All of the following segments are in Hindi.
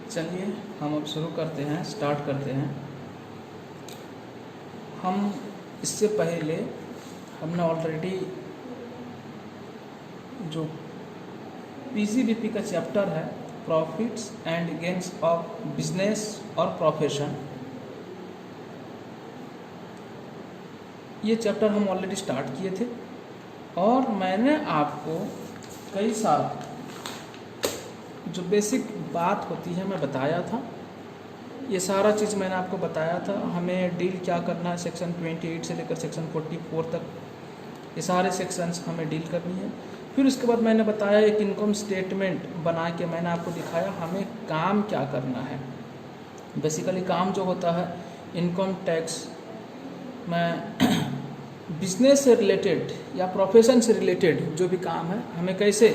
चलिए हम अब शुरू करते हैं, स्टार्ट करते हैं। हम इससे पहले हमने ऑलरेडी जो पीजीडीपी का चैप्टर है profits and gains of business और प्रोफेशन, ये चैप्टर हम ऑलरेडी स्टार्ट किए थे और मैंने आपको कई सारे जो बेसिक बात होती है मैं बताया था। ये सारा चीज़ मैंने आपको बताया था। हमें डील क्या करना है सेक्शन 28 से लेकर सेक्शन 44 तक, ये सारे सेक्शंस हमें डील करनी है। फिर उसके बाद मैंने बताया एक इनकम स्टेटमेंट बना के मैंने आपको दिखाया हमें काम क्या करना है। बेसिकली काम जो होता है इनकम टैक्स में बिजनेस से रिलेटेड या प्रोफेशन से रिलेटेड जो भी काम है, हमें कैसे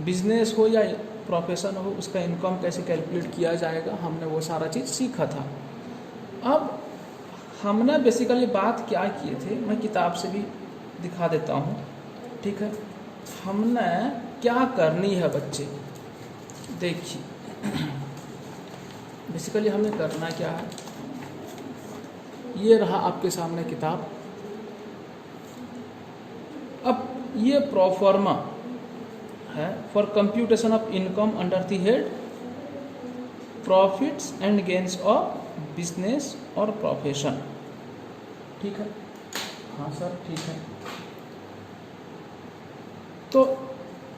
बिजनेस हो या प्रोफेशन हो उसका इनकम कैसे कैलकुलेट किया जाएगा, हमने वो सारा चीज़ सीखा था। अब हमने बेसिकली बात क्या किए थे मैं किताब से भी दिखा देता हूँ, ठीक है। हमने क्या करनी है बच्चे, देखिए बेसिकली हमें करना क्या है, ये रहा आपके सामने किताब। अब ये प्रोफार्मा है for computation of income under the head profits and gains of business और प्रोफेशन, ठीक है। हाँ सर ठीक है। तो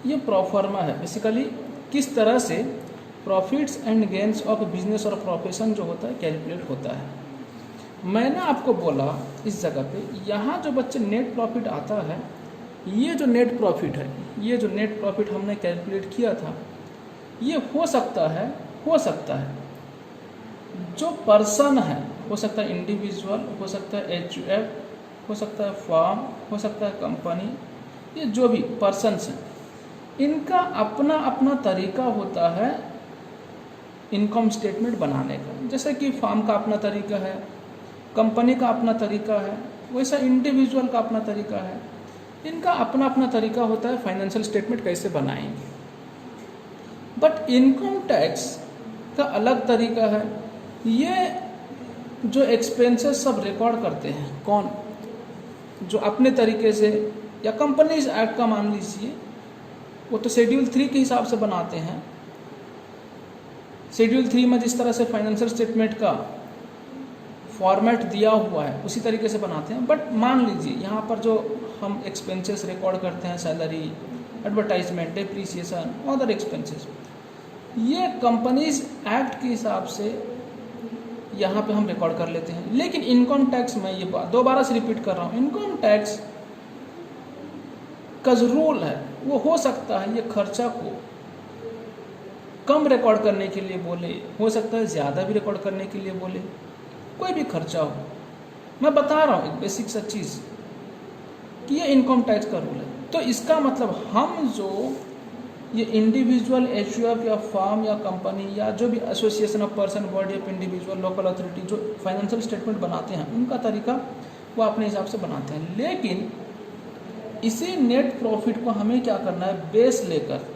ये प्रोफार्मा है बेसिकली किस तरह से profits and gains of business और प्रोफेशन जो होता है कैलकुलेट होता है। मैंने आपको बोला इस जगह पे यहाँ जो बच्चे नेट प्रॉफिट आता है, ये जो नेट प्रॉफिट है, ये जो नेट प्रॉफिट हमने कैलकुलेट किया था, ये हो सकता है जो पर्सन है, हो सकता है इंडिविजुअल, हो सकता है एचयूएफ, हो सकता है फर्म, हो सकता है कंपनी, ये जो भी पर्सन्स हैं इनका अपना अपना तरीका होता है इनकम स्टेटमेंट बनाने का। जैसे कि फर्म का अपना तरीका है, कंपनी का अपना तरीका है, वैसा इंडिविजुअल का अपना तरीका है। इनका अपना अपना तरीका होता है फाइनेंशियल स्टेटमेंट कैसे बनाएंगे। बट इनकम टैक्स का अलग तरीका है। ये जो एक्सपेंसेस सब रिकॉर्ड करते हैं कौन, जो अपने तरीके से, या कंपनीज एक्ट का मान लीजिए, वो तो शेड्यूल 3 के हिसाब से बनाते हैं। शेड्यूल 3 में जिस तरह से फाइनेंशियल स्टेटमेंट का फॉर्मेट दिया हुआ है उसी तरीके से बनाते हैं। बट मान लीजिए यहाँ पर जो हम एक्सपेंसेस रिकॉर्ड करते हैं, salary, advertisement, depreciation, other expenses, ये कंपनीज एक्ट के हिसाब से यहाँ पे हम रिकॉर्ड कर लेते हैं। लेकिन इनकम टैक्स में ये बात दोबारा से रिपीट कर रहा हूँ, इनकम टैक्स का जो रूल है वो हो सकता है ये खर्चा को कम रिकॉर्ड करने के लिए बोले, हो सकता है ज़्यादा भी रिकॉर्ड करने के लिए बोले, कोई भी खर्चा हो। मैं बता रहा हूँ एक बेसिक सा चीज़ कि ये इनकम टैक्स का रूल है। तो इसका मतलब हम जो ये इंडिविजुअल एचयूएफ या फर्म या कंपनी या जो भी association of person, body of individual, local authority जो फाइनेंशियल स्टेटमेंट बनाते हैं उनका तरीका वो अपने हिसाब से बनाते हैं। लेकिन इसी नेट प्रॉफिट को हमें क्या करना है, बेस लेकर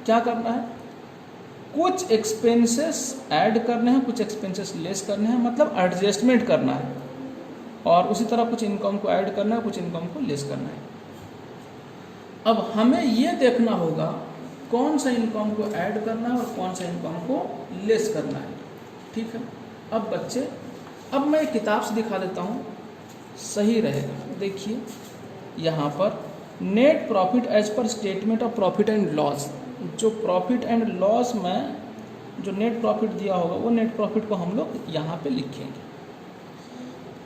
क्या करना है, कुछ एक्सपेंसेस ऐड करने हैं, कुछ एक्सपेंसेस लेस करने हैं, मतलब एडजस्टमेंट करना है। और उसी तरह कुछ इनकम को ऐड करना है, कुछ इनकम को लेस करना है। अब हमें ये देखना होगा कौन सा इनकम को ऐड करना है और कौन सा इनकम को लेस करना है, ठीक है। अब बच्चे, अब मैं किताब से दिखा देता हूँ, सही रहेगा। देखिए यहाँ पर net profit as per statement of profit and loss, जो प्रॉफिट एंड लॉस में जो नेट प्रॉफिट दिया होगा वो नेट प्रॉफिट को हम लोग यहाँ पे लिखेंगे।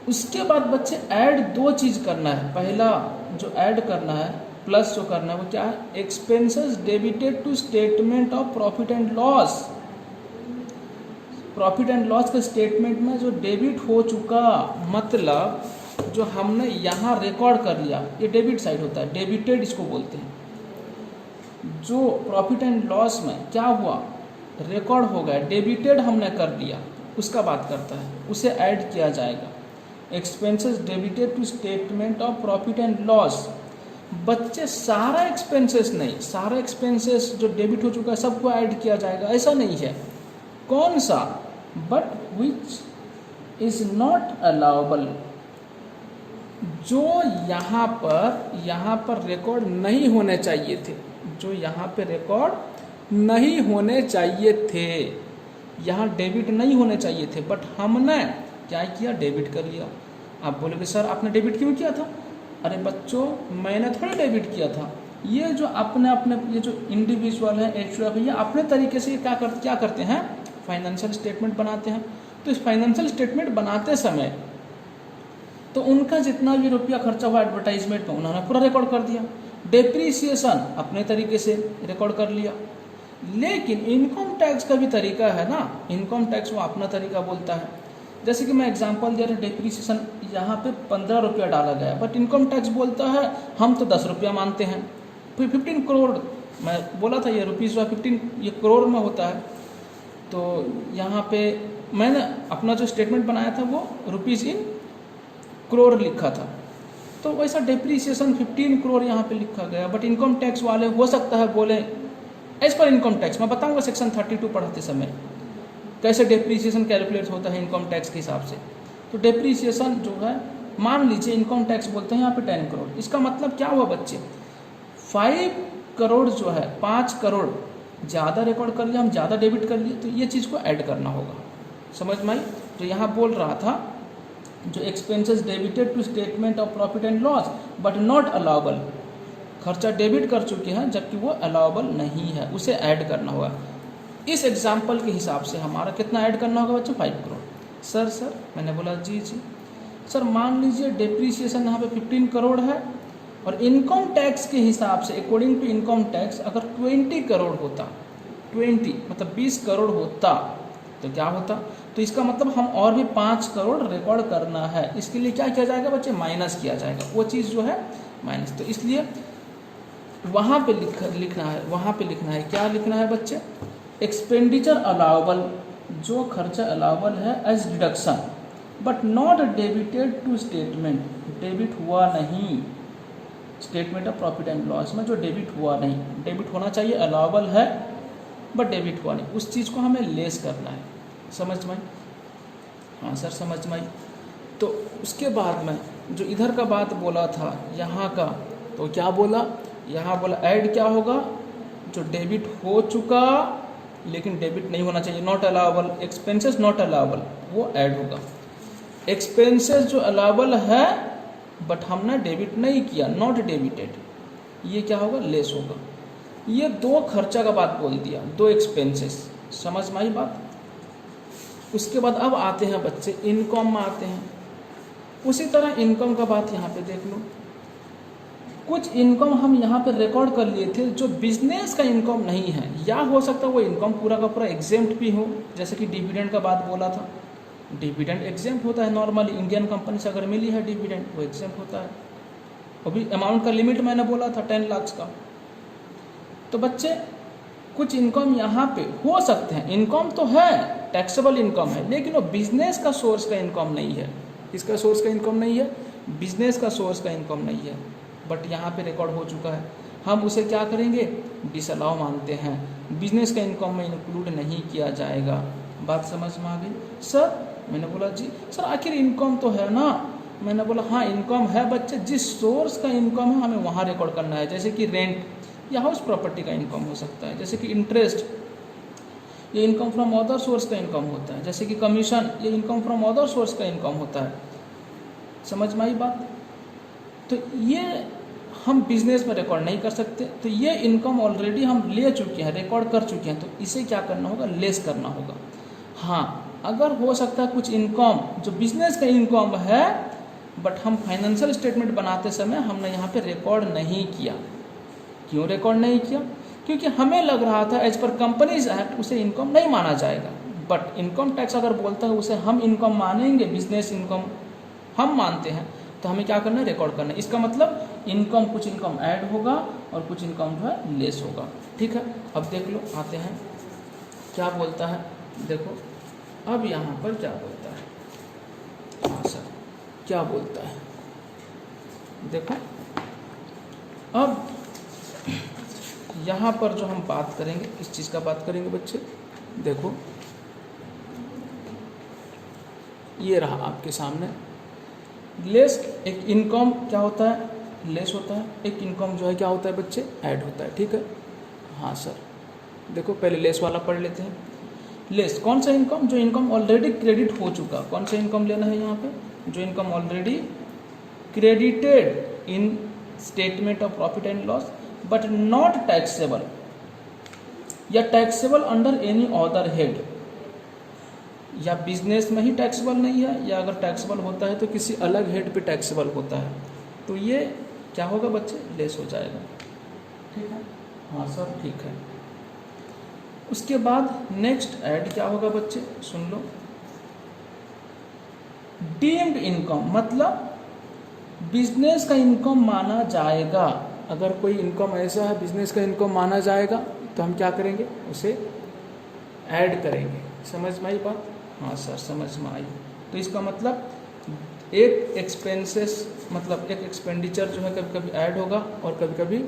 उसके बाद बच्चे ऐड दो चीज़ करना है। पहला जो ऐड करना है, प्लस जो करना है वो क्या है, expenses debited to statement of profit and loss. Profit and loss के स्टेटमेंट में जो डेबिट हो चुका, मतलब जो हमने यहाँ रिकॉर्ड कर लिया, ये डेबिट साइड होता है, डेबिटेड इसको बोलते हैं। जो प्रॉफिट एंड लॉस में क्या हुआ, रिकॉर्ड हो गया, डेबिटेड हमने कर लिया, उसका बात करता है, उसे ऐड किया जाएगा। Expenses debited to statement of profit and loss बच्चे सारा एक्सपेंसेस नहीं, सारा एक्सपेंसेस जो डेबिट हो चुका है सबको ऐड किया जाएगा, ऐसा नहीं है। कौन सा? But which is not allowable, जो यहाँ पर रिकॉर्ड नहीं होने चाहिए थे, जो यहाँ पे रिकॉर्ड नहीं होने चाहिए थे, यहाँ डेबिट नहीं होने चाहिए थे, बट हमने क्या किया? डेबिट कर लिया। आप बोलोगे सर आपने डेबिट क्यों किया था? अरे बच्चों मैंने थोड़ा डेबिट किया था, ये जो अपने ये जो इंडिविजुअल है, एचयूएफ है, ये अपने तरीके से क्या करते हैं? फाइनेंशियल स्टेटमेंट बनाते हैं। तो इस फाइनेंशियल स्टेटमेंट बनाते समय तो उनका जितना भी रुपया खर्चा हुआ एडवर्टाइजमेंट में उन्होंने पूरा रिकॉर्ड कर दिया, डेप्रीसिएशन अपने तरीके से रिकॉर्ड कर लिया। लेकिन इनकम टैक्स का भी तरीका है ना, इनकम टैक्स वो अपना तरीका बोलता है। जैसे कि मैं एग्जांपल दे रहा हूँ, डेप्रीसिएशन यहाँ पे 15 रुपया डाला गया, बट इनकम टैक्स बोलता है हम तो 10 रुपया मानते हैं। फिर 15 करोड़ मैं बोला था, ये रुपीज़ हुआ 15, ये करोड़ में होता है। तो यहाँ पे मैंने अपना जो स्टेटमेंट बनाया था वो रुपीज़ इन करोड़ लिखा था, तो वैसा डेप्रीसिएशन 15 करोड़ यहाँ पे लिखा गया। बट इनकम टैक्स वाले हो सकता है बोले एज पर इनकम टैक्स, मैं बताऊंगा सेक्शन 32 पढ़ाते समय कैसे डेप्रीसिएशन कैलकुलेट होता है इनकम टैक्स के हिसाब से। तो डेप्रीसिएशन जो है, मान लीजिए इनकम टैक्स बोलते हैं यहाँ पे 10 करोड़, इसका मतलब क्या हुआ बच्चे? 5 करोड़ जो है, 5 करोड़ ज़्यादा रिकॉर्ड कर लिया, हम ज़्यादा डेबिट कर लिए, तो ये चीज़ को ऐड करना होगा। समझ में आई? तो यहाँ बोल रहा था जो expenses debited to statement of profit and loss but not allowable, खर्चा डेबिट कर चुके हैं जबकि वो अलाउबल नहीं है, उसे ऐड करना होगा। इस एग्जाम्पल के हिसाब से हमारा कितना ऐड करना होगा बच्चों? 5 करोड़। सर मैंने बोला जी सर, मान लीजिए डेप्रीसिएशन यहाँ पे 15 करोड़ है और इनकम टैक्स के हिसाब से अकॉर्डिंग टू इनकम टैक्स अगर 20 करोड़ होता, 20 मतलब 20 करोड़ होता तो क्या होता? तो इसका मतलब हम और भी 5 करोड़ रिकॉर्ड करना है, इसके लिए क्या किया जाएगा बच्चे? माइनस किया जाएगा, वो चीज़ जो है माइनस। तो इसलिए वहाँ पे लिखना है, वहाँ पे लिखना है, क्या लिखना है बच्चे? एक्सपेंडिचर अलाउबल, जो खर्चा अलाउबल है as deduction but not debited to statement, debit हुआ नहीं statement of profit and loss में, जो डेबिट हुआ नहीं, डेबिट होना चाहिए, अलाउबल है बट डेबिट हुआ नहीं, उस चीज़ को हमें लेस करना है। समझ में? हाँ सर समझ में। तो उसके बाद में जो इधर का बात बोला था यहाँ का, तो क्या बोला? यहाँ बोला ऐड क्या होगा? जो डेबिट हो चुका लेकिन डेबिट नहीं होना चाहिए, not allowable, expenses not allowable, वो ऐड होगा। एक्सपेंसेस जो अलाउबल है बट हमने डेबिट नहीं किया, नॉट डेबिटेड, ये क्या होगा? लेस होगा। ये 2 खर्चा का बात बोल दिया, 2 एक्सपेंसेस। समझ में आई बात? उसके बाद अब आते हैं बच्चे इनकम में आते हैं। उसी तरह इनकम का बात यहाँ पे देख लो, कुछ इनकम हम यहाँ पे रिकॉर्ड कर लिए थे जो बिजनेस का इनकम नहीं है, या हो सकता है वो इनकम पूरा का पूरा एग्जेम्प्ट भी हो, जैसे कि डिविडेंड का बात बोला था, डिविडेंड एग्जेम्प्ट होता है नॉर्मली, इंडियन कंपनी से अगर मिली है डिविडेंड वो एग्जेम्प्ट होता है। अभी अमाउंट का लिमिट मैंने बोला था 10 लाख का। तो बच्चे कुछ इनकम यहाँ पे हो सकते हैं, इनकम तो है, टैक्सेबल इनकम है, लेकिन वो बिजनेस का सोर्स का इनकम नहीं है। किसका सोर्स का इनकम नहीं है? बिजनेस का सोर्स का इनकम नहीं है, बट यहाँ पे रिकॉर्ड हो चुका है। हम उसे क्या करेंगे? डिसअलाउ मानते हैं, बिजनेस का इनकम में इंक्लूड नहीं किया जाएगा। बात समझ में आ गई? सर मैंने बोला जी सर आखिर इनकम तो है ना, मैंने बोला हाँ इनकम है बच्चे, जिस सोर्स का इनकम है हमें वहाँ रिकॉर्ड करना है, जैसे कि रेंट या हाउस प्रॉपर्टी का इनकम हो सकता है, जैसे कि इंटरेस्ट, ये इनकम फ्रॉम अदर सोर्स का इनकम होता है, जैसे कि कमीशन, ये इनकम फ्रॉम अदर सोर्स का इनकम होता है। समझ में आई बात? तो ये हम बिजनेस में रिकॉर्ड नहीं कर सकते, तो ये इनकम ऑलरेडी हम ले चुके हैं, रिकॉर्ड कर चुके हैं, तो इसे क्या करना होगा? लेस करना होगा। हाँ अगर हो सकता है कुछ इनकम जो बिजनेस का इनकम है बट हम फाइनेंशियल स्टेटमेंट बनाते समय हमने यहाँ पे रिकॉर्ड नहीं किया। क्यों रिकॉर्ड नहीं किया? क्योंकि हमें लग रहा था एज पर कंपनीज एक्ट उसे इनकम नहीं माना जाएगा, बट इनकम टैक्स अगर बोलता है उसे हम इनकम मानेंगे, बिजनेस इनकम हम मानते हैं, तो हमें क्या करना है? रिकॉर्ड करना है। इसका मतलब इनकम, कुछ इनकम ऐड होगा और कुछ इनकम जो है लेस होगा। ठीक है, अब देख लो, आते हैं क्या बोलता है, देखो अब यहाँ पर क्या बोलता है। हाँ सर क्या बोलता है, देखो अब यहाँ पर जो हम बात करेंगे, किस चीज़ का बात करेंगे बच्चे, देखो ये रहा आपके सामने लेस। एक इनकम क्या होता है, लेस होता है, एक इनकम जो है क्या होता है बच्चे, ऐड होता है। ठीक है, हाँ सर। देखो पहले लेस वाला पढ़ लेते हैं। लेस कौन सा इनकम, जो इनकम ऑलरेडी क्रेडिट हो चुका। कौन सा इनकम लेना है यहाँ पे, जो income already credited in statement of profit and loss but not taxable, या taxable under any other head, या बिजनेस में ही टैक्सेबल नहीं है, या अगर टैक्सेबल होता है तो किसी अलग हेड पे टैक्सेबल होता है, तो ये क्या होगा बच्चे, लेस हो जाएगा। ठीक है, हाँ सर ठीक है। उसके बाद नेक्स्ट ऐड क्या होगा बच्चे, सुन लो। डीम्ड इनकम मतलब बिजनेस का इनकम माना जाएगा। अगर कोई इनकम ऐसा है बिजनेस का इनकम माना जाएगा तो हम क्या करेंगे, उसे ऐड करेंगे। समझ में आई बात, हाँ सर समझ में आई। तो इसका मतलब एक एक्सपेंसेस मतलब एक एक्सपेंडिचर जो है कभी कभी ऐड होगा और कभी कभी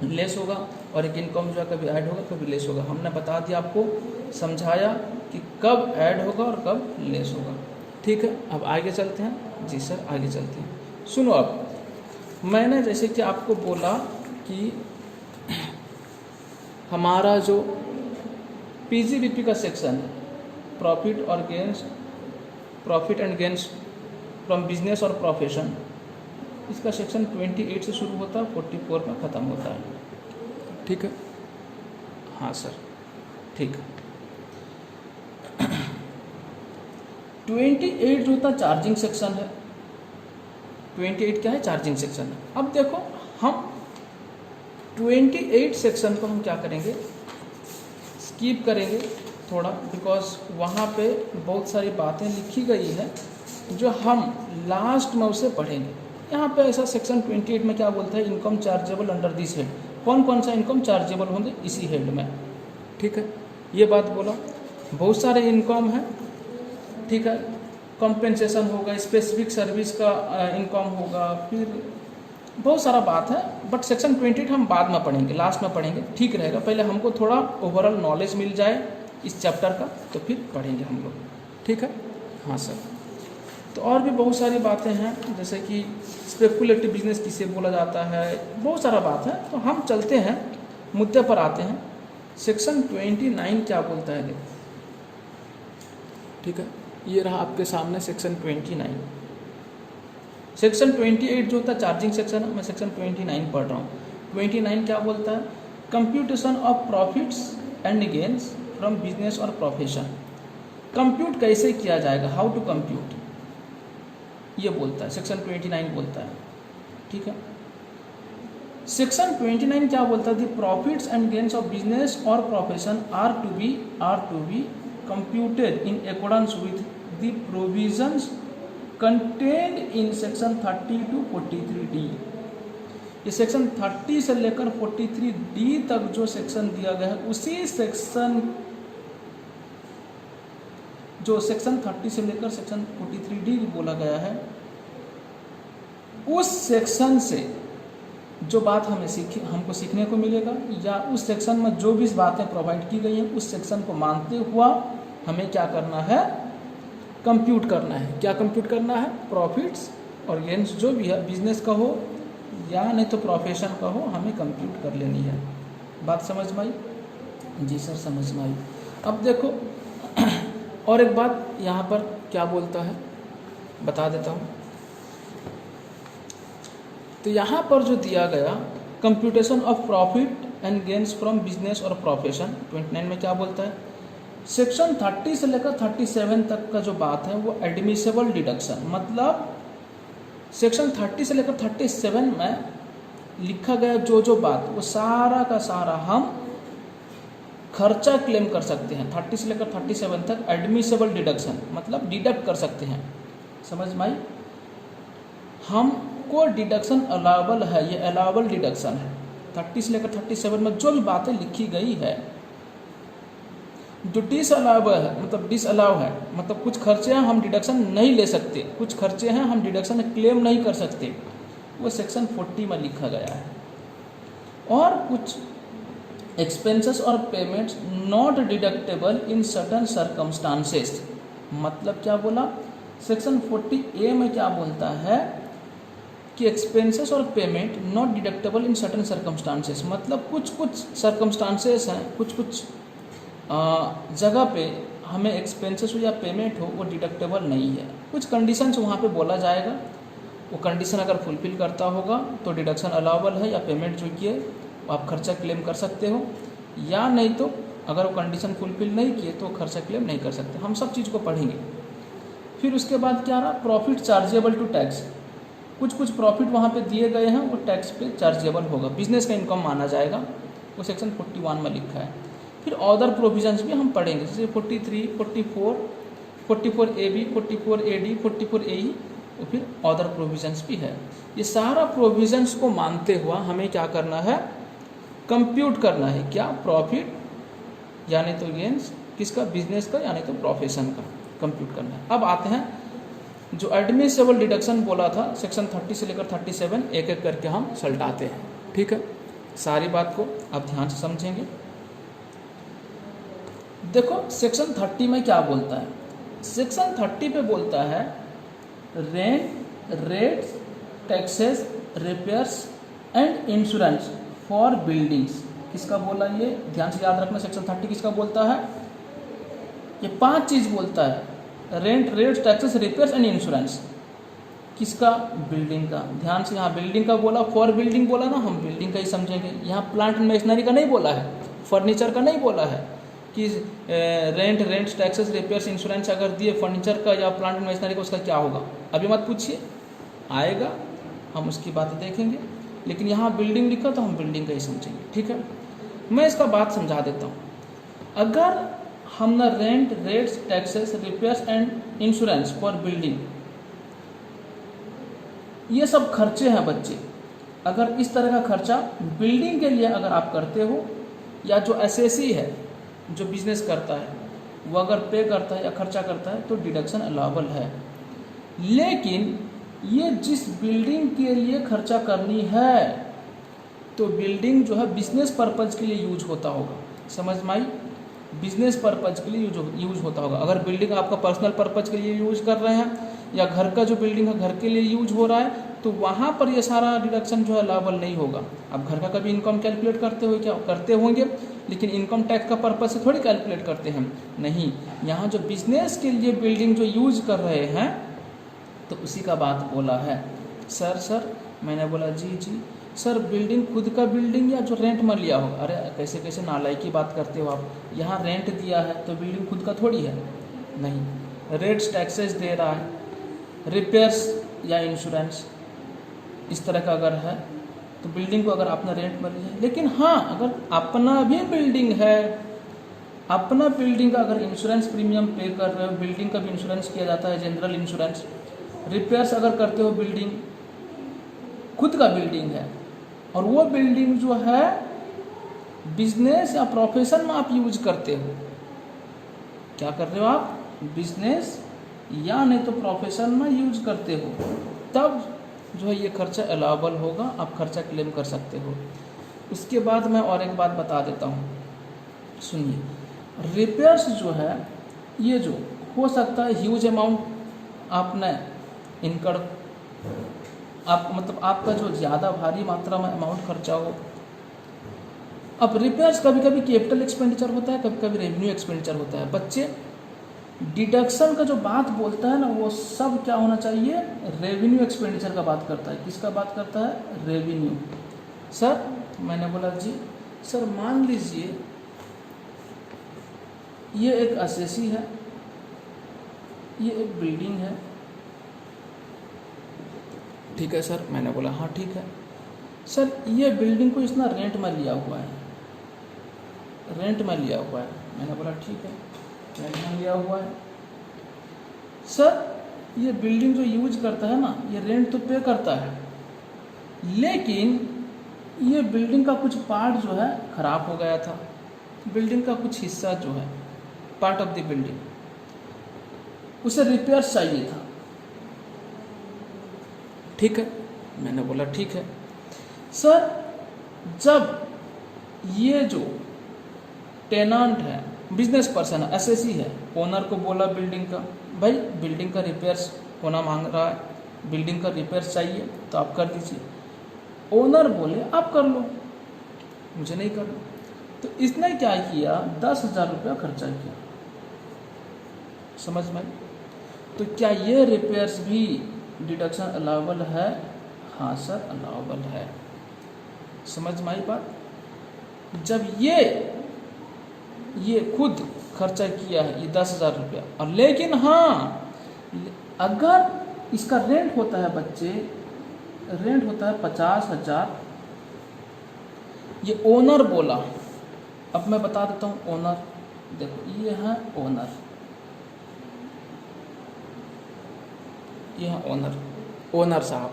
लेस होगा, और एक इनकम जो है कभी ऐड होगा कभी लेस होगा। हमने बता दिया आपको, समझाया कि कब ऐड होगा और कब लेस होगा। ठीक है, अब आगे चलते हैं। जी सर आगे चलते हैं। सुनो, अब मैंने जैसे कि आपको बोला कि हमारा जो पीजीबीपी का सेक्शन है, प्रॉफिट और gains, profit and gains from business और प्रोफेशन, इसका सेक्शन 28 से शुरू होता है, 44 में ख़त्म होता है। ठीक है, हाँ सर ठीक है। 28 जो होता है चार्जिंग सेक्शन है। 28 क्या है, चार्जिंग सेक्शन है। अब देखो हम 28 सेक्शन को हम क्या करेंगे, स्किप करेंगे थोड़ा, बिकॉज वहाँ पे बहुत सारी बातें लिखी गई है जो हम लास्ट में उसे पढ़ेंगे। यहाँ पे ऐसा सेक्शन 28 में क्या बोलता है, income chargeable under this head, कौन कौन सा इनकम चार्जेबल होंगे इसी हेड में। ठीक है, ये बात बोला। बहुत सारे इनकम हैं, ठीक है, कॉम्पेंसेशन होगा, स्पेसिफिक सर्विस का इनकम होगा, फिर बहुत सारा बात है। बट सेक्शन 28 हम बाद में पढ़ेंगे, लास्ट में पढ़ेंगे, ठीक रहेगा। पहले हमको थोड़ा ओवरऑल नॉलेज मिल जाए इस चैप्टर का, तो फिर पढ़ेंगे हम लोग। ठीक है, हाँ सर। तो और भी बहुत सारी बातें हैं, जैसे कि स्पेकुलेटिव बिजनेस किसे बोला जाता है, बहुत सारा बात है। तो हम चलते हैं, मुद्दे पर आते हैं। सेक्शन 29 क्या बोलता है देखो। ठीक है, ये रहा आपके सामने सेक्शन 29। सेक्शन 28 जो होता है चार्जिंग सेक्शन है, मैं सेक्शन 29 पढ़ रहा हूँ। 29 क्या बोलता है, computation of profits and gains from business और प्रोफेशन। कंप्यूट कैसे किया जाएगा, हाउ टू कंप्यूट, ये बोलता है सेक्शन 29 बोलता है। ठीक है, सेक्शन 29 क्या बोलता है, the profits and gains of business और profession are to be computed in accordance with the provisions contained in section 30 to 43D। ये सेक्शन 30 से लेकर 43D तक जो सेक्शन दिया गया है, उसी सेक्शन जो सेक्शन 30 से लेकर सेक्शन 43D बोला गया है, उस सेक्शन से जो बात हमको सीखने को मिलेगा, या उस सेक्शन में जो भी बातें प्रोवाइड की गई हैं, उस सेक्शन को मानते हुआ हमें क्या करना है, कंप्यूट करना है। क्या कंप्यूट करना है, प्रॉफिट्स और गेन्स जो भी है, बिजनेस का हो या नहीं तो प्रोफेशन का हो, हमें कंप्यूट कर लेनी है। बात समझ में आई? जी सर समझ में आई। अब देखो और एक बात यहाँ पर क्या बोलता है बता देता हूँ। तो यहाँ पर जो दिया गया computation of profit and gains from business और प्रोफेशन 29 में क्या बोलता है, सेक्शन 30 से लेकर 37 तक का जो बात है वो एडमिसेबल डिडक्शन, मतलब सेक्शन 30 से लेकर 37 में लिखा गया जो बात, वो सारा का सारा हम खर्चा क्लेम कर सकते हैं। 30 से लेकर 37 तक एडमिसेबल डिडक्शन मतलब डिडक्ट कर सकते हैं। समझ में आई? हमको डिडक्शन अलाउबल है, ये अलाउबल डिडक्शन है। 30 से लेकर 37 में जो भी बातें लिखी गई है, जो डिसअलाउबल है मतलब डिसअलाउ है, मतलब कुछ खर्चे हैं हम डिडक्शन नहीं ले सकते, कुछ खर्चे हैं हम डिडक्शन क्लेम नहीं कर सकते, वो सेक्शन 40 में लिखा गया है। और कुछ एक्सपेंसेस और payments not deductible in certain circumstances. मतलब क्या बोला, सेक्शन 40A में क्या बोलता है कि एक्सपेंसेस और payment not deductible in certain circumstances, मतलब कुछ कुछ सर्कमस्टांसेस हैं, कुछ कुछ जगह पे हमें एक्सपेंसेस हो या पेमेंट हो वो डिडक्टेबल नहीं है। कुछ कंडीशंस वहाँ पे बोला जाएगा, वो कंडीशन अगर फुलफिल करता होगा तो डिडक्शन अलाउबल है, या पेमेंट जो किए आप खर्चा क्लेम कर सकते हो, या नहीं तो अगर वो कंडीशन फुलफिल नहीं किए तो खर्चा क्लेम नहीं कर सकते। हम सब चीज़ को पढ़ेंगे। फिर उसके बाद क्या रहा, प्रॉफिट चार्जेबल टू टैक्स। कुछ कुछ प्रॉफिट वहाँ पे दिए गए हैं, वो टैक्स पे चार्जेबल होगा, बिजनेस का इनकम माना जाएगा, वो सेक्शन 41 में लिखा है। फिर अदर प्रोविजंस भी हम पढ़ेंगे, जैसे 43, 44, 44AB, 44AD, 44AE, और फिर अदर प्रोविजंस भी है। ये सारा प्रोविजंस को मानते हुआ हमें क्या करना है, कंप्यूट करना है। क्या, प्रॉफिट यानी तो गेंस किसका, बिजनेस का, यानी तो प्रोफेशन का कंप्यूट करना है। अब आते हैं जो एडमिसेबल डिडक्शन बोला था सेक्शन 30 से लेकर 37, एक एक करके हम सल्टाते हैं। ठीक है, सारी बात को आप ध्यान से समझेंगे। देखो सेक्शन 30 में क्या बोलता है, सेक्शन 30 पे बोलता है rent, rates, taxes, repairs and insurance for buildings. किसका बोला, ये ध्यान से याद रखना, सेक्शन 30 किसका बोलता है, ये 5 चीज़ बोलता है, rent, rates, taxes, repairs and insurance. किसका, बिल्डिंग का। ध्यान से, यहाँ बिल्डिंग का बोला, फॉर बिल्डिंग बोला ना, हम बिल्डिंग का ही समझेंगे। यहाँ प्लांट एंड मशीनरी का नहीं बोला है, फर्नीचर का नहीं बोला है कि रेंट, टैक्सेस, रिपेयर्स, इंश्योरेंस अगर दिए फर्नीचर का या प्लांट एंड मशीनरी का, उसका क्या होगा, अभी मत पूछिए, आएगा, हम उसकी बातें देखेंगे। लेकिन यहाँ बिल्डिंग लिखा तो हम बिल्डिंग का ही समझेंगे। ठीक है, मैं इसका बात समझा देता हूँ। अगर हमने rent, rates, taxes, repairs and insurance for building, ये सब खर्चे हैं बच्चे। अगर इस तरह का खर्चा बिल्डिंग के लिए अगर आप करते हो, या जो एसएससी है जो बिजनेस करता है वो अगर पे करता है या खर्चा करता है तो डिडक्शन अलाउबल है। लेकिन ये जिस बिल्डिंग के लिए खर्चा करनी है तो बिल्डिंग जो है बिजनेस पर्पज़ के लिए यूज होता होगा, समझ में आई, बिजनेस पर्पज़ के लिए यूज होता होगा। अगर बिल्डिंग आपका पर्सनल पर्पज़ के लिए यूज कर रहे हैं, या घर का जो बिल्डिंग है घर के लिए यूज हो रहा है, तो वहाँ पर ये सारा डिडक्शन जो है अलाउबल नहीं होगा। आप घर का कभी इनकम कैलकुलेट करते हो, क्या करते होंगे, लेकिन इनकम टैक्स का पर्पज़ से थोड़ी कैलकुलेट करते हैं, नहीं। यहाँ जो बिजनेस के लिए बिल्डिंग जो यूज कर रहे हैं तो उसी का बात बोला है। सर मैंने बोला जी सर, बिल्डिंग खुद का बिल्डिंग या जो रेंट में लिया होगा। अरे कैसे कैसे नालायक की बात करते हो आप, यहाँ रेंट दिया है तो बिल्डिंग खुद का थोड़ी है, नहीं। रेट्स, टैक्सेस दे रहा है, रिपेयर्स या इंश्योरेंस इस तरह का अगर है तो बिल्डिंग को अगर आपने रेंट में लिया है। लेकिन हाँ, अगर अपना भी बिल्डिंग है, अपना बिल्डिंग का अगर इंश्योरेंस प्रीमियम पे कर रहे हो, बिल्डिंग का भी इंश्योरेंस किया जाता है, जनरल इंश्योरेंस। रिपेयर्स अगर करते हो, बिल्डिंग खुद का बिल्डिंग है और वो बिल्डिंग जो है बिजनेस या प्रोफेशन में आप यूज करते हो, क्या कर रहे हो आप, बिजनेस या नहीं तो प्रोफेशन में यूज करते हो, तब जो है ये खर्चा अलाउबल होगा, आप खर्चा क्लेम कर सकते हो। उसके बाद मैं और एक बात बता देता हूँ, सुनिए। रिपेयर्स जो है ये जो हो सकता है ह्यूज अमाउंट आपने इनकड़, आप मतलब आपका जो ज़्यादा भारी मात्रा में अमाउंट खर्चा हो। अब रिपेयर्स कभी कभी कैपिटल एक्सपेंडिचर होता है, कभी कभी रेवेन्यू एक्सपेंडिचर होता है। बच्चे डिडक्शन का जो बात बोलता है ना, वो सब क्या होना चाहिए, रेवेन्यू एक्सपेंडिचर का बात करता है। किसका बात करता है, रेवेन्यू। सर मैंने बोला जी सर, मान लीजिए ये एक एसएससी है, ये एक बिल्डिंग है, ठीक है सर। मैंने बोला हाँ ठीक है सर, ये बिल्डिंग को इसने रेंट में लिया हुआ है, रेंट में लिया हुआ है। मैंने बोला ठीक है, रेंट में लिया हुआ है। सर ये बिल्डिंग जो यूज करता है ना, ये रेंट तो पे करता है, लेकिन ये बिल्डिंग का कुछ पार्ट जो है ख़राब हो गया था, बिल्डिंग का कुछ हिस्सा जो है, पार्ट ऑफ द बिल्डिंग, उसे रिपेयर्स चाहिए था, ठीक है। मैंने बोला ठीक है सर, जब ये जो टेनांट है, बिजनेस पर्सन है, एसएससी है, ओनर को बोला बिल्डिंग का, भाई बिल्डिंग का रिपेयर्स होना मांग रहा है, बिल्डिंग का रिपेयर्स चाहिए तो आप कर दीजिए। ओनर बोले आप कर लो, मुझे नहीं करना। तो इसने क्या किया, 10,000 रुपया खर्चा किया। समझ में? तो क्या ये रिपेयर्स भी डिडक्शन अलाउबल है? हाँ सर, अलाउबल है। समझ में आई बात? जब ये खुद खर्चा किया है ये 10,000 रुपया, और लेकिन हाँ अगर इसका रेंट होता है बच्चे, रेंट होता है 50,000, ये ओनर बोला। अब मैं बता देता हूँ ओनर, देखो ये है ओनर, ये है ओनर साहब।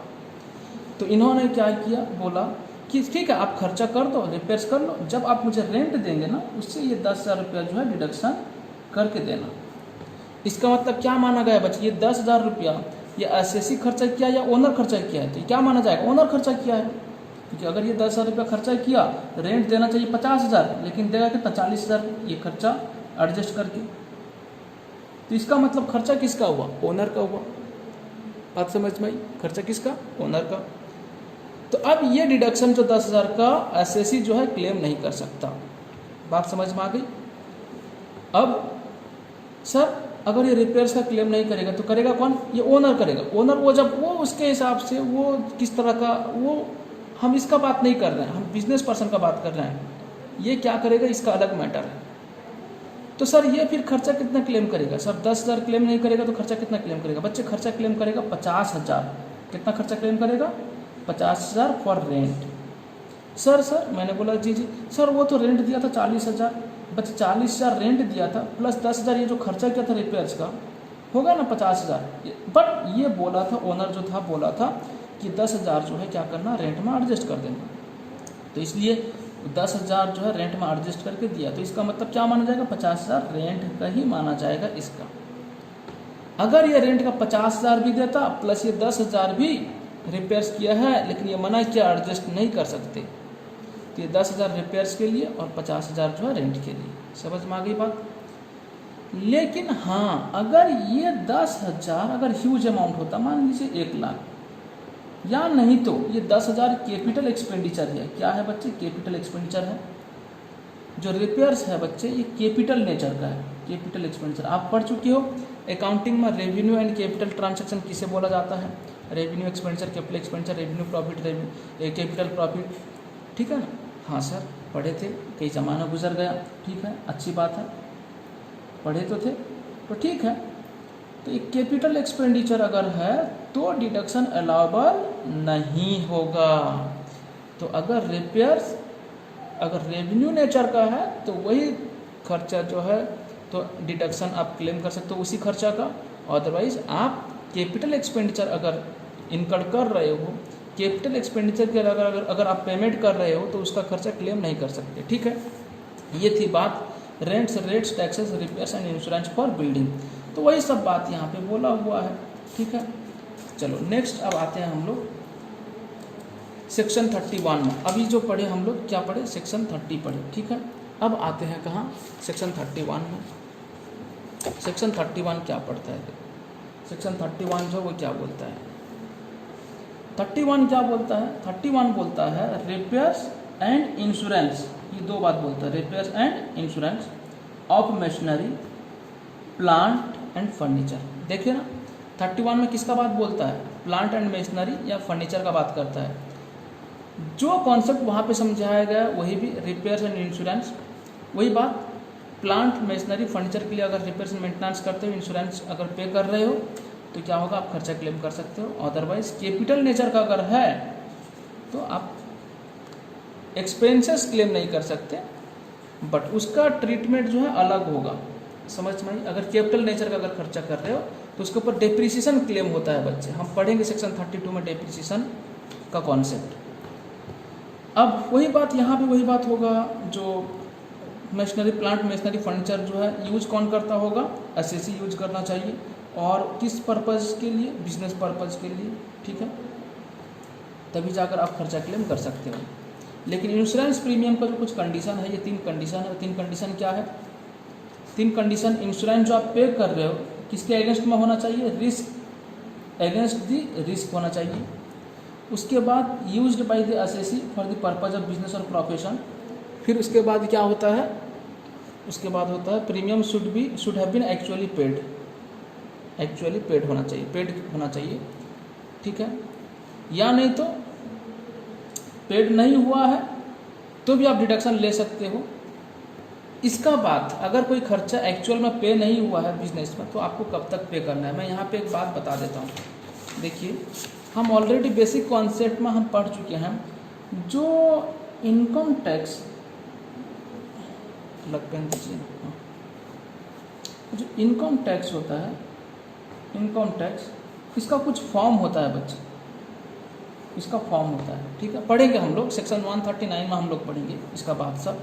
तो इन्होंने क्या किया, बोला कि ठीक है आप खर्चा कर दो, रिपेयर्स कर लो, जब आप मुझे रेंट देंगे ना उससे ये 10,000 रुपया जो है डिडक्शन करके देना। इसका मतलब क्या माना गया बच्चे, ये 10,000 रुपया ये एसएससी खर्चा किया या ओनर खर्चा किया है? तो क्या माना जाएगा, ओनर खर्चा किया है। क्योंकि अगर ये 10,000 रुपया खर्चा किया, रेंट देना चाहिए 50,000, लेकिन देगा कितना, 40,000, ये खर्चा एडजस्ट करके। तो इसका मतलब खर्चा किसका हुआ, ओनर का हुआ। बात समझ में आई? खर्चा किसका, ओनर का। तो अब ये डिडक्शन जो 10,000 का एसएससी जो है क्लेम नहीं कर सकता। बात समझ में आ गई? अब सर अगर ये रिपेयर्स का क्लेम नहीं करेगा तो करेगा कौन, ये ओनर करेगा। ओनर वो जब वो उसके हिसाब से वो किस तरह का, वो हम इसका बात नहीं कर रहे हैं, हम बिजनेस पर्सन का बात कर रहे हैं। ये क्या करेगा इसका अलग मैटर है। तो सर ये फिर खर्चा कितना क्लेम करेगा, सर 10,000 क्लेम नहीं करेगा तो खर्चा कितना क्लेम करेगा बच्चे, खर्चा क्लेम करेगा 50,000। कितना खर्चा क्लेम करेगा, 50,000 फॉर रेंट। सर मैंने बोला जी सर वो तो रेंट दिया था 40,000, बच्चे 40,000 रेंट दिया था प्लस 10,000 ये जो खर्चा किया था रिपेयर्स का, होगा ना 50,000। बट ये बोला था ओनर जो था, बोला था कि 10,000 जो है क्या करना, रेंट में एडजस्ट कर देना। तो इसलिए 10,000 जो है रेंट में एडजस्ट करके दिया। तो इसका मतलब क्या माना जाएगा, 50,000 रेंट का ही माना जाएगा इसका। अगर ये रेंट का 50,000 भी देता प्लस ये 10,000 भी रिपेयर्स किया है, लेकिन ये मना किया एडजस्ट नहीं कर सकते, तो ये 10,000 रिपेयर्स के लिए और 50,000 जो है रेंट के लिए। समझ में आ गई बात? लेकिन हाँ अगर ये 10,000 अगर ह्यूज अमाउंट होता, मान लीजिए 1 लाख, या नहीं तो ये 10,000 कैपिटल एक्सपेंडिचर है। क्या है बच्चे, कैपिटल एक्सपेंडिचर है। जो रिपेयर्स है बच्चे ये कैपिटल नेचर का है, कैपिटल एक्सपेंडिचर। आप पढ़ चुके हो अकाउंटिंग में रेवेन्यू एंड कैपिटल ट्रांजैक्शन किसे बोला जाता है, revenue expenditure, capital expenditure, revenue profit, capital profit, ठीक है ना? हाँ सर पढ़े थे, कई ज़माना गुजर गया, ठीक है, अच्छी बात है, पढ़े तो थे, तो ठीक है। तो एक कैपिटल एक्सपेंडिचर अगर है तो डिडक्शन अलाउबल नहीं होगा। तो अगर रिपेयर्स अगर रेवेन्यू नेचर का है तो वही खर्चा जो है तो डिडक्शन आप क्लेम कर सकते हो उसी खर्चा का। अदरवाइज आप कैपिटल एक्सपेंडिचर अगर इनकर्ड कर रहे हो, कैपिटल एक्सपेंडिचर के अगर आप पेमेंट कर रहे हो तो उसका खर्चा क्लेम नहीं कर सकते। ठीक है, ये थी बात rents, rates, taxes, repairs and insurance for building. तो वही सब बात यहाँ पे बोला हुआ है। ठीक है, चलो नेक्स्ट अब आते हैं हम लोग सेक्शन 31 में। अभी जो पढ़े हम लोग क्या पढ़े, सेक्शन 30 पढ़े। ठीक है, अब आते हैं कहाँ, सेक्शन 31 में। सेक्शन 31 क्या पढ़ता है, सेक्शन 31 जो वो क्या बोलता है, 31 क्या बोलता है, 31 बोलता है रिपेयर्स एंड इंश्योरेंस। ये दो बात बोलता है, repairs and insurance of machinery, plant and furniture. देखिए ना 31 में किसका बात बोलता है, प्लांट एंड मशीनरी या फर्नीचर का बात करता है। जो कॉन्सेप्ट वहाँ पे समझाया गया वही भी रिपेयर्स एंड इंश्योरेंस, वही बात। प्लांट, मशीनरी, फर्नीचर के लिए अगर रिपेयर्स एंड मेंटेनेंस करते हो, इंश्योरेंस अगर पे कर रहे हो तो क्या होगा, आप खर्चा क्लेम कर सकते हो। अदरवाइज कैपिटल नेचर का अगर है तो आप एक्सपेंसेस क्लेम नहीं कर सकते, बट उसका ट्रीटमेंट जो है अलग होगा। समझ में आई? अगर कैपिटल नेचर का अगर खर्चा कर रहे हो तो उसके ऊपर डेप्रिसिएशन क्लेम होता है बच्चे, हम पढ़ेंगे सेक्शन 32 में डेप्रिसिएशन का कॉन्सेप्ट। अब वही बात यहाँ भी वही बात होगा, जो मशीनरी, प्लांट, मशीनरी, फर्नीचर जो है यूज कौन करता होगा, एसएससी यूज करना चाहिए। और किस पर्पज़ के लिए, बिजनेस पर्पज़ के लिए। ठीक है, तभी जाकर आप खर्चा क्लेम कर सकते हो। लेकिन इंश्योरेंस प्रीमियम का जो कुछ कंडीशन है, ये 3 कंडीशन है। 3 कंडीशन क्या है? 3 कंडीशन, इंश्योरेंस जो आप पे कर रहे हो किसके अगेंस्ट में होना चाहिए? रिस्क, अगेंस्ट दी रिस्क होना चाहिए। उसके बाद used by the assessee for the purpose of business और प्रोफेशन। फिर उसके बाद क्या होता है? उसके बाद होता है premium should have been actually paid, actually paid होना चाहिए, पेड होना चाहिए, ठीक है। या नहीं तो पेड नहीं हुआ है तो भी आप डिडक्शन ले सकते हो। इसका बाद अगर कोई खर्चा एक्चुअल में पे नहीं हुआ है बिजनेस में, तो आपको कब तक पे करना है, मैं यहाँ पे एक बात बता देता हूँ। देखिए, हम ऑलरेडी बेसिक कॉन्सेप्ट में हम पढ़ चुके हैं। जो इनकम टैक्स जो इनकम टैक्स होता है, इनकम टैक्स इसका कुछ फॉर्म होता है बच्चे, इसका फॉर्म होता है, ठीक है। पढ़ेंगे हम लोग सेक्शन 139 में हम लोग पढ़ेंगे इसका बात, सब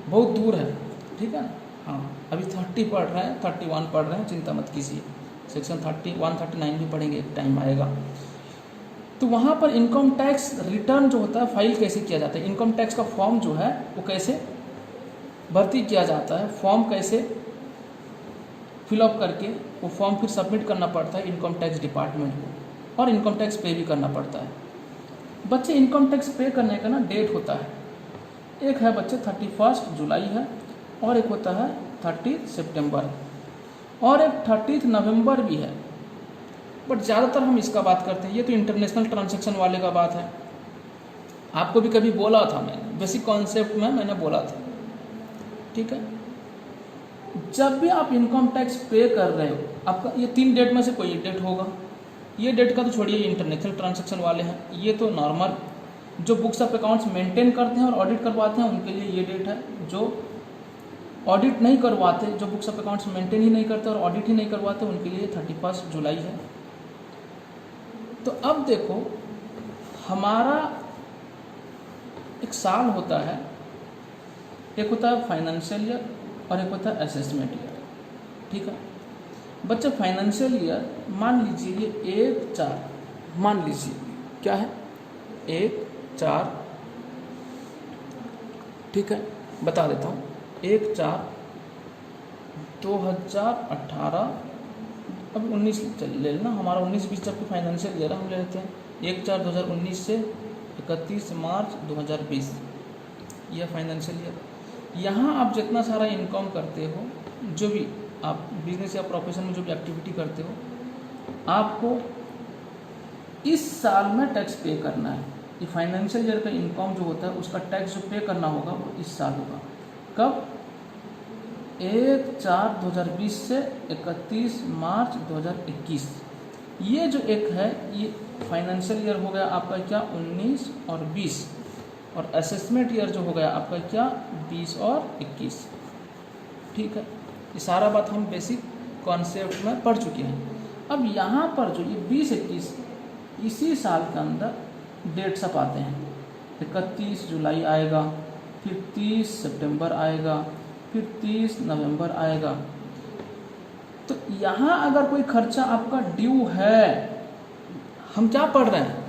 बहुत दूर है, ठीक है ना। हाँ, अभी 30 पढ़ रहे हैं, 31 पढ़ रहे हैं, चिंता मत कीजिए। सेक्शन 139 भी पढ़ेंगे, एक टाइम आएगा। तो वहाँ पर इनकम टैक्स रिटर्न जो होता है फाइल कैसे किया जाता है, इनकम टैक्स का फॉर्म जो है वो कैसे भर्ती किया जाता है, फॉर्म कैसे फिलअप करके वो फॉर्म फिर सबमिट करना पड़ता है इनकम टैक्स डिपार्टमेंट को, और इनकम टैक्स पे भी करना पड़ता है। बच्चे इनकम टैक्स पे करने का ना डेट होता है, एक है बच्चे 31 जुलाई है, और एक होता है 30 सितंबर, और एक 30 नवंबर भी है। बट ज़्यादातर हम इसका बात करते हैं, ये तो इंटरनेशनल ट्रांजैक्शन वाले का बात है। आपको भी कभी बोला था मैंने, बेसिक कॉन्सेप्ट में मैंने बोला था, ठीक है। जब भी आप इनकम टैक्स पे कर रहे हो, आपका ये 3 डेट में से कोई एक डेट होगा। ये डेट का तो छोड़िए, इंटरनेशनल ट्रांजैक्शन वाले हैं, ये तो नॉर्मल जो बुक्स ऑफ अकाउंट्स मेंटेन करते हैं और ऑडिट करवाते हैं उनके लिए ये डेट है। जो ऑडिट नहीं करवाते, जो बुक्स ऑफ अकाउंट्स मेंटेन ही नहीं करते और ऑडिट ही नहीं करवाते, उनके लिए 31 जुलाई है। तो अब देखो, हमारा एक साल होता है, एक होता है फाइनेंशियल ईयर और एक होता है असेसमेंट ईयर, ठीक है बच्चे। फाइनेंशियल ईयर मान लीजिए ये 1/4, मान लीजिए क्या है 1/4, ठीक है, बता देता हूँ 1/4 2018, अब 19 चल ले लेना, हमारा 19-20 जबकि फाइनेंशियल ईयर हम ले लेते हैं 1/4 2019 से 31 मार्च 2020, यह फाइनेंशियल ईयर। यहाँ आप जितना सारा इनकम करते हो, जो भी आप बिजनेस या प्रोफेशन में जो भी एक्टिविटी करते हो, आपको इस साल में टैक्स पे करना है। ये फाइनेंशियल ईयर का इनकम जो होता है उसका टैक्स जो पे करना होगा वो इस साल होगा। कब? 1/4/2020 से 31 मार्च 2021। ये जो एक है ये फाइनेंशियल ईयर हो गया आपका क्या 19 और 20, और असेसमेंट ईयर जो हो गया आपका क्या 20 और 21, ठीक है। ये सारा बात हम बेसिक कॉन्सेप्ट में पढ़ चुके हैं। अब यहाँ पर जो ये 20-21 इसी साल के अंदर डेट सब आते हैं। 31 जुलाई आएगा, फिर 30 सितंबर आएगा, फिर 30 नवंबर आएगा। तो यहाँ अगर कोई खर्चा आपका ड्यू है, हम क्या पढ़ रहे हैं,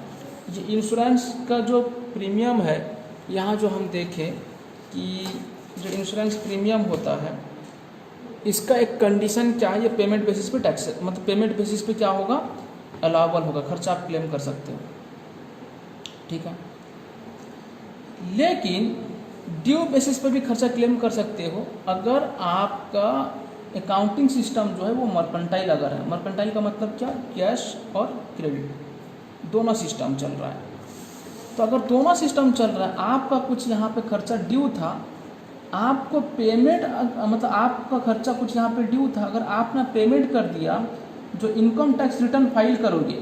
ये इंश्योरेंस का जो प्रीमियम है, यहाँ जो हम देखें कि जो इंश्योरेंस प्रीमियम होता है इसका एक कंडीशन क्या है, ये पेमेंट बेसिस पे टैक्स, मतलब पेमेंट बेसिस पे क्या होगा, अलाउबल होगा, खर्चा आप क्लेम कर सकते हो, ठीक है। लेकिन ड्यू बेसिस पे भी खर्चा क्लेम कर सकते हो अगर आपका अकाउंटिंग सिस्टम जो है वो मर्केंटाइल अगर है। मर्केंटाइल का मतलब क्या, कैश और क्रेडिट दोनों सिस्टम चल रहा है। तो अगर दोनों सिस्टम चल रहा है, आपका कुछ यहाँ पे खर्चा ड्यू था, आपको पेमेंट मतलब आपका खर्चा कुछ यहाँ पे ड्यू था, अगर आपने पेमेंट कर दिया, जो इनकम टैक्स रिटर्न फाइल करोगे,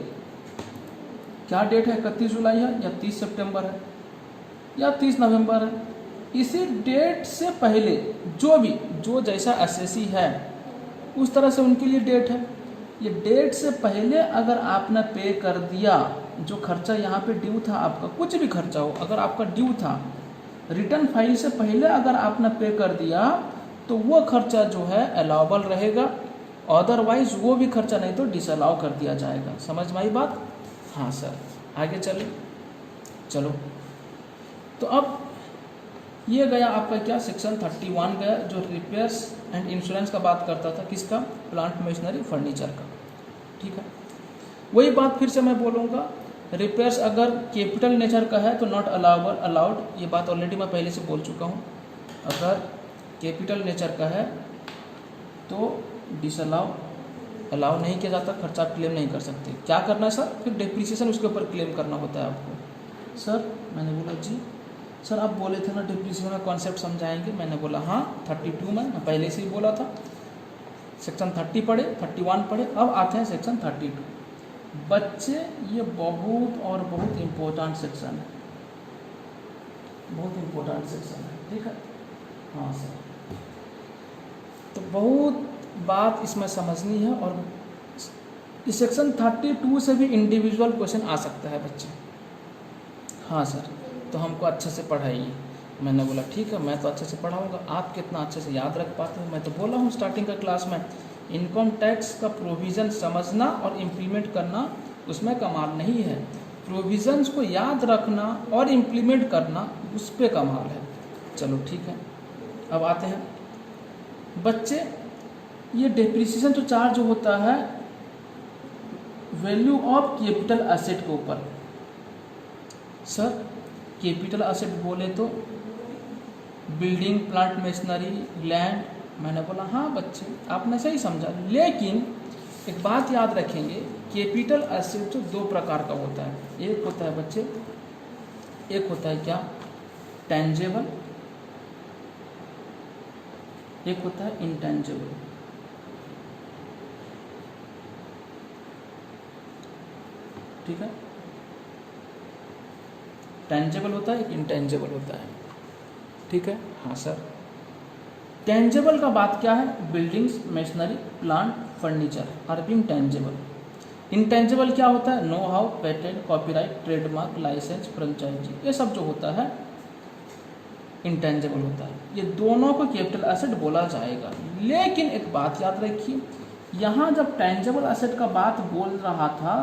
क्या डेट है 31 जुलाई है या 30 सितंबर है या 30 नवंबर है, इसी डेट से पहले जो जैसा एसएससी है उस तरह से उनके लिए डेट है। ये डेट से पहले अगर आपने पे कर दिया, जो खर्चा यहाँ पे ड्यू था आपका, कुछ भी खर्चा हो, अगर आपका ड्यू था, रिटर्न फाइल से पहले अगर आपने पे कर दिया तो वो खर्चा जो है अलाउबल रहेगा, अदरवाइज वो भी खर्चा नहीं तो डिसअलाउ कर दिया जाएगा। समझ में आई बात? हाँ सर, आगे चलो। तो अब ये गया आपका क्या, सेक्शन 31 गया, जो रिपेयर्स एंड इंश्योरेंस का बात करता था, किसका, प्लांट मशीनरी फर्नीचर का। ठीक है, वही बात फिर से मैं बोलूँगा, रिपेयर्स अगर कैपिटल नेचर का है तो नॉट अलाउड, ये बात ऑलरेडी मैं पहले से बोल चुका हूँ। अगर कैपिटल नेचर का है तो अलाउ नहीं किया जाता, खर्चा आप क्लेम नहीं कर सकते। क्या करना है सर, फिर डिप्रिसिएशन उसके ऊपर क्लेम करना होता है आपको। सर मैंने बोला जी सर आप बोले थे ना डिप्रिसिएशन का कॉन्सेप्ट समझाएंगे, मैंने बोला हाँ 32 में मैं पहले से ही बोला था। सेक्शन 30 पढ़े, 31 पढ़े, अब आते हैं सेक्शन 32। बच्चे ये बहुत और बहुत इम्पोर्टेंट सेक्शन है, बहुत इम्पोर्टेंट सेक्शन है। ठीक है, हाँ सर, तो बहुत बात इसमें समझनी है, और इस सेक्शन 32 से भी इंडिविजुअल क्वेश्चन आ सकता है बच्चे। हाँ सर, तो हमको अच्छे से पढ़ाइए। मैंने बोला ठीक है, मैं तो अच्छे से पढ़ाऊँगा, आप कितना अच्छे से याद रख पाते हो। मैं तो बोला हूँ स्टार्टिंग का क्लास में, इनकम टैक्स का प्रोविज़न समझना और इम्प्लीमेंट करना उसमें कमाल नहीं है, प्रोविज़न्स को याद रखना और इम्प्लीमेंट करना उस पर कमाल है। चलो ठीक है, अब आते हैं बच्चे, ये डेप्रिसिएशन जो चार्ज होता है वैल्यू ऑफ कैपिटल एसेट के ऊपर। सर कैपिटल एसेट बोले तो बिल्डिंग, प्लांट मशीनरी, लैंड। मैंने बोला हाँ बच्चे आपने सही समझा, लेकिन एक बात याद रखेंगे, कैपिटल एसेट जो दो प्रकार का होता है, एक होता है बच्चे, एक होता है क्या, टेंजेबल, एक होता है इंटेंजेबल। ठीक है, टेंजेबल होता है, एक इंटेंजेबल होता है। ठीक है, हाँ सर, टेंजेबल का बात क्या है, buildings, machinery, plant, furniture are being tangible. Intangible क्या होता है, know how, patent, copyright, trademark, licence, franchisee, ये सब जो होता है इंटेंजेबल होता है। ये दोनों को कैपिटल एसेट बोला जाएगा। लेकिन एक बात याद रखिए, यहाँ जब टेंजेबल एसेट का बात बोल रहा था,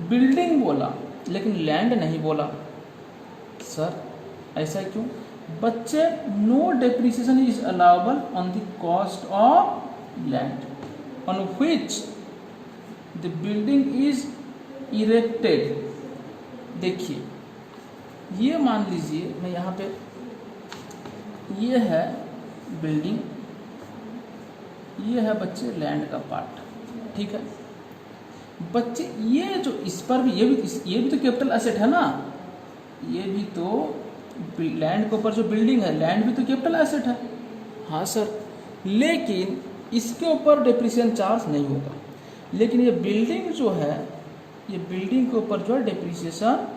बिल्डिंग बोला लेकिन लैंड नहीं बोला। सर ऐसा क्यों, बच्चे no depreciation is allowable on the cost of land on which the building is erected. देखिए ये मान लीजिए, मैं यहाँ पे, ये है बिल्डिंग, ये है बच्चे लैंड का पार्ट। ठीक है बच्चे, ये जो इस पर भी, ये भी तो कैपिटल एसेट है ना, ये भी तो लैंड के ऊपर जो बिल्डिंग है, लैंड भी तो कैपिटल एसेट है। हाँ सर, लेकिन इसके ऊपर डेप्रिसिएशन चार्ज नहीं होगा, लेकिन ये बिल्डिंग जो है, ये बिल्डिंग के ऊपर जो है डेप्रिसिएशन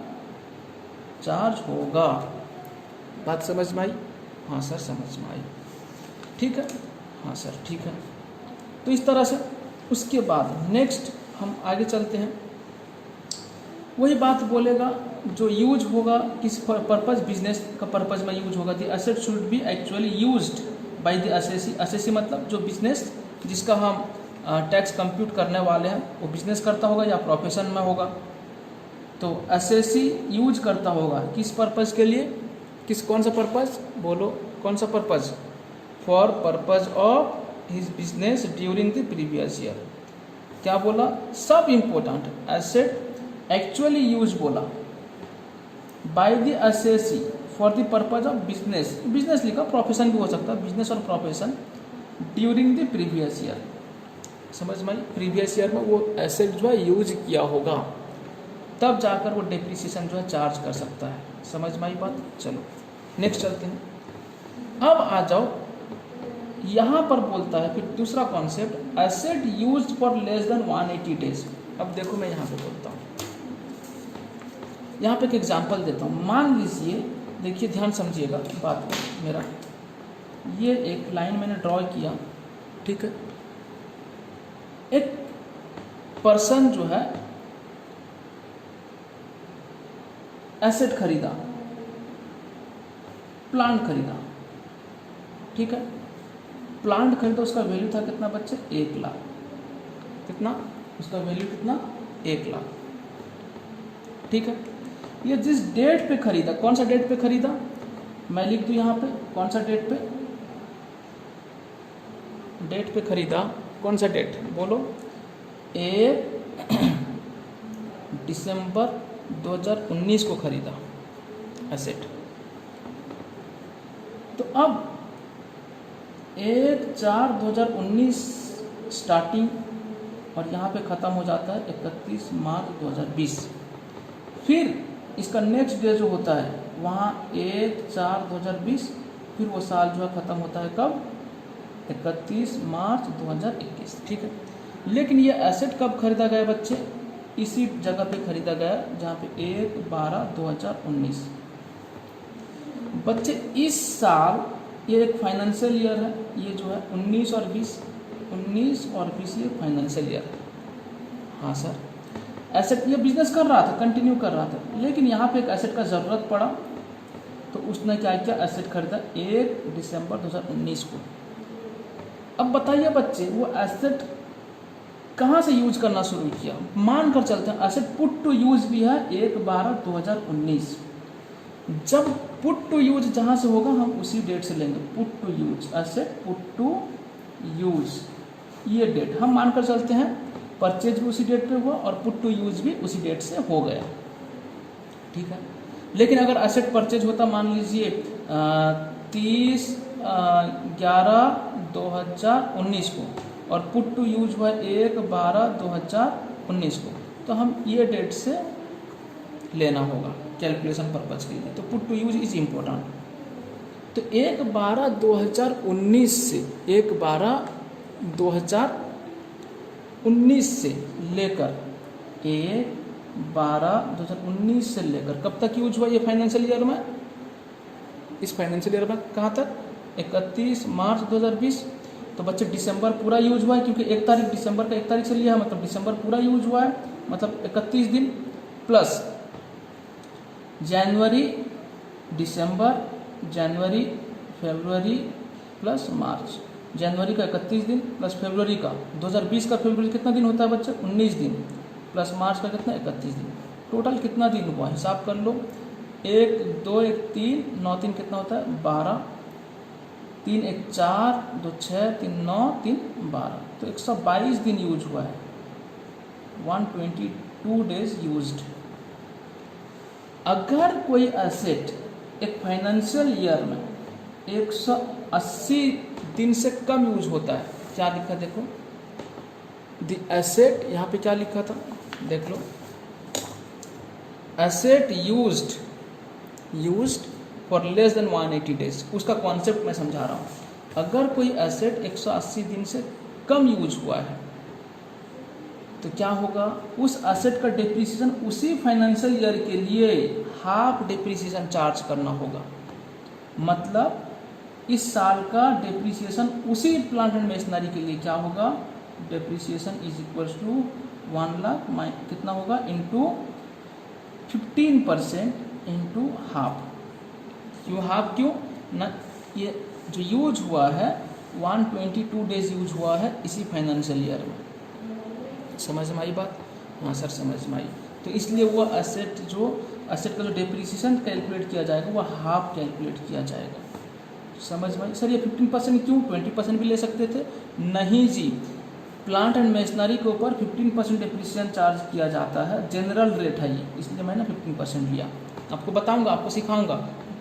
चार्ज होगा। बात समझ में आई? हाँ सर समझ में आई। ठीक है, हाँ सर ठीक है। तो इस तरह से उसके बाद नेक्स्ट हम आगे चलते हैं, वही बात बोलेगा जो यूज होगा किस पर्पज, बिजनेस का पर्पज में यूज होगा। The asset should be actually used by the assessee. Assessee मतलब जो बिजनेस जिसका हम टैक्स कंप्यूट करने वाले हैं, वो बिजनेस करता होगा या प्रोफेशन में होगा, तो असेसी यूज करता होगा किस पर्पज़ के लिए, कौन सा पर्पज़ बोलो, कौन सा purpose, for purpose of his business during the previous year. क्या बोला, सब इम्पोर्टेंट, एसेट एक्चुअली यूज बोला by the assessee for the purpose of business, business लिखा, प्रोफेशन भी हो सकता है, बिजनेस और profession during the previous year. समझ में आई? प्रीवियस ईयर में वो एसेट जो है यूज किया होगा, तब जाकर वो डेप्रिसिएशन जो है चार्ज कर सकता है। समझ में आई बात? चलो नेक्स्ट चलते हैं। अब आ जाओ, यहाँ पर बोलता है फिर दूसरा concept, asset used for less than 180 days. अब देखो मैं यहाँ पे बोलता हूँ, यहाँ पे एक एग्जांपल देता हूँ। मान लीजिए, देखिए ध्यान समझिएगा बात को मेरा, ये एक लाइन मैंने ड्रॉ किया, ठीक है। एक पर्सन जो है एसेट खरीदा, प्लांट खरीदा, ठीक है। प्लांट खरीदा, उसका वैल्यू था कितना बच्चे, 1 लाख। कितना उसका वैल्यू, कितना, 1 लाख, ठीक है। ये जिस डेट पे खरीदा, कौन सा डेट पे खरीदा, मैं लिख दूँ यहाँ पे कौन सा डेट पे, डेट पे खरीदा, कौन सा डेट बोलो, 1 दिसंबर 2019 को खरीदा एसेट। तो अब 1/4/2019 स्टार्टिंग और यहाँ पे ख़त्म हो जाता है 31 मार्च 2020। फिर इसका नेक्स्ट डे जो होता है वहाँ 1/4/2020, फिर वो साल जो है ख़त्म होता है कब, 31 मार्च 2021। ठीक है, लेकिन ये एसेट कब खरीदा गया बच्चे, इसी जगह पे खरीदा गया जहाँ पे 1/12/2019। बच्चे इस साल ये एक फाइनेंशियल ईयर है, ये जो है 19 और 20 ये फाइनेंशियल ईयर है। हाँ सर, एसेट ये बिजनेस कर रहा था, कंटिन्यू कर रहा था, लेकिन यहाँ पे एक एसेट का ज़रूरत पड़ा तो उसने क्या किया, एसेट खरीदा 1 दिसंबर 2019 को। अब बताइए बच्चे, वो एसेट कहाँ से यूज करना शुरू किया, मान कर चलते हैं एसेट पुट टू यूज भी है 1/12/2019। जब पुट टू यूज जहाँ से होगा हम उसी डेट से लेंगे, put to use, asset put to use, ये डेट हम मान कर चलते हैं। परचेज भी उसी डेट पे हुआ और पुट टू यूज भी उसी डेट से हो गया। ठीक है, लेकिन अगर एसेट परचेज होता मान लीजिए 30/11/2019 को और पुट टू यूज हुआ 1/12/2019 को, तो हम ये डेट से लेना होगा कैलकुलेशन पर्पज के लिए। तो put to use is important. तो 1/12/2019 से 1/12/2019 से लेकर 1/12/2019 से लेकर कब तक यूज हुआ ये फाइनेंशियल ईयर में, इस फाइनेंशियल ईयर में कहाँ तक, 31 मार्च 2020। तो बच्चे दिसंबर पूरा यूज हुआ है, क्योंकि 1 तारीख दिसंबर का 1 तारीख से लिया है, मतलब दिसंबर पूरा यूज हुआ है, मतलब 31 दिन प्लस जनवरी, दिसंबर, जनवरी, फरवरी प्लस मार्च। जनवरी का 31 दिन प्लस फरवरी का 2020 का फरवरी कितना दिन होता है बच्चे, 19 दिन प्लस मार्च का कितना, 31 दिन। टोटल कितना दिन हुआ हिसाब कर लो, 1 2 1 3 9 3 कितना होता है 12, 3 1 4 2 6 3 9 3 12, तो 122 दिन यूज हुआ है, 122 डेज यूज्ड। अगर कोई एसेट एक फाइनेंशियल ईयर में 180 दिन से कम यूज होता है, क्या लिखा देखो, द एसेट, यहाँ पे क्या लिखा था देख लो, asset used for less than 180 days. उसका कॉन्सेप्ट मैं समझा रहा हूँ। अगर कोई एसेट 180 दिन से कम यूज हुआ है तो क्या होगा, उस एसेट का डिप्रिसिएशन उसी फाइनेंशियल ईयर के लिए हाफ डिप्रिसिएशन चार्ज करना होगा। मतलब इस साल का डिप्रिसिएशन उसी प्लांट एंड मशीनरी के लिए क्या होगा, depreciation is equals to 1 lakh कितना होगा इंटू 15% इंटू हाफ। क्यों हाफ, क्यों ना, ये जो यूज हुआ है 122 डेज यूज हुआ है इसी फाइनेंशियल ईयर में। समझ में आई बात, हाँ सर समझ में आई। तो इसलिए वो एसेट का जो डिप्रिसिएशन कैलकुलेट किया जाएगा वो हाफ कैलकुलेट किया जाएगा। समझ में आई सर, ये 15% क्यों, 20% भी ले सकते थे, नहीं जी, प्लांट एंड मशीनरी के ऊपर 15% डिप्रिसिएशन चार्ज किया जाता है, जनरल रेट है ये, इसलिए मैंने 15% लिया। आपको बताऊंगा, आपको सिखाऊंगा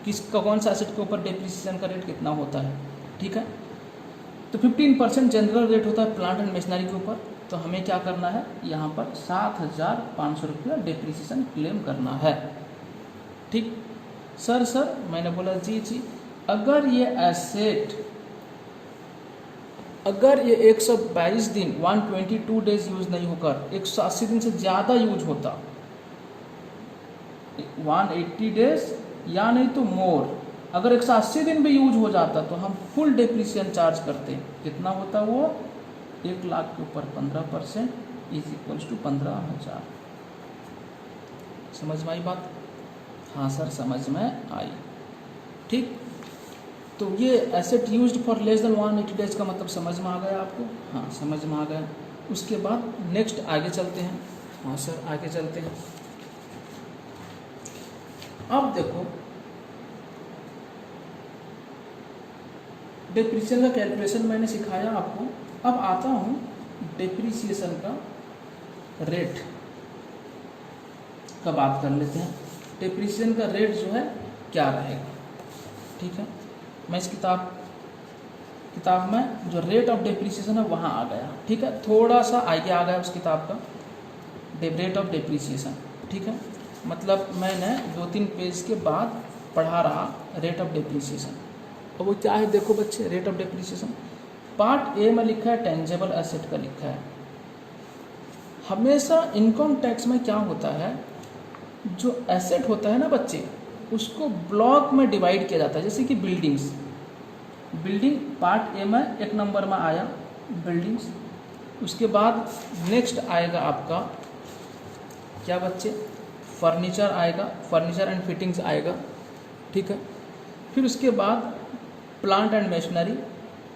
किसका कौन सा एसेट के ऊपर डिप्रिसिएशन का रेट कितना होता है। ठीक है, तो 15% जनरल रेट होता है प्लांट एंड मशीनरी के ऊपर। तो हमें क्या करना है, यहाँ पर 7,500 रुपया डिप्रिसिएशन क्लेम करना है। ठीक सर मैंने बोला जी, अगर ये एसेट, अगर ये 122 दिन 122 डेज यूज नहीं होकर 180 दिन से ज़्यादा यूज होता, 180 डेज या नहीं तो मोर, अगर 180 दिन भी यूज हो जाता तो हम फुल डिप्रिसिएशन चार्ज करते। कितना होता वो, 1 लाख के ऊपर 15% इज इक्वल्स टू 15,000। समझ में आई बात, हाँ सर समझ में आई। ठीक, तो ये asset used for less than 180 days का मतलब समझ में आ गया आपको, हाँ समझ में आ गया। उसके बाद नेक्स्ट आगे चलते हैं, हाँ सर आगे चलते हैं। अब देखो डेप्रिसिएशन का कैलकुलेशन मैंने सिखाया आपको। अब आता हूँ डेप्रिसिएशन का रेट का बात कर लेते हैं। डेप्रिसिएशन का रेट जो है क्या रहेगा, ठीक है। मैं इस किताब में जो रेट ऑफ डेप्रिसिएशन है वहाँ आ गया, ठीक है। थोड़ा सा आगे आ गया उस किताब का रेट ऑफ डेप्रिसिएशन, ठीक है। मतलब मैंने 2-3 पेज के बाद पढ़ा रहा रेट ऑफ डेप्रिसिएशन। और वो क्या है देखो बच्चे, rate of depreciation part A में लिखा है टेंजेबल एसेट का लिखा है। हमेशा इनकम टैक्स में क्या होता है, जो एसेट होता है ना बच्चे, उसको ब्लॉक में डिवाइड किया जाता है। जैसे कि बिल्डिंग पार्ट ए में 1 नंबर में आया बिल्डिंग्स। उसके बाद नेक्स्ट आएगा आपका क्या बच्चे, फर्नीचर आएगा, फर्नीचर एंड फिटिंग्स आएगा, ठीक है। फिर उसके बाद प्लांट एंड मशीनरी।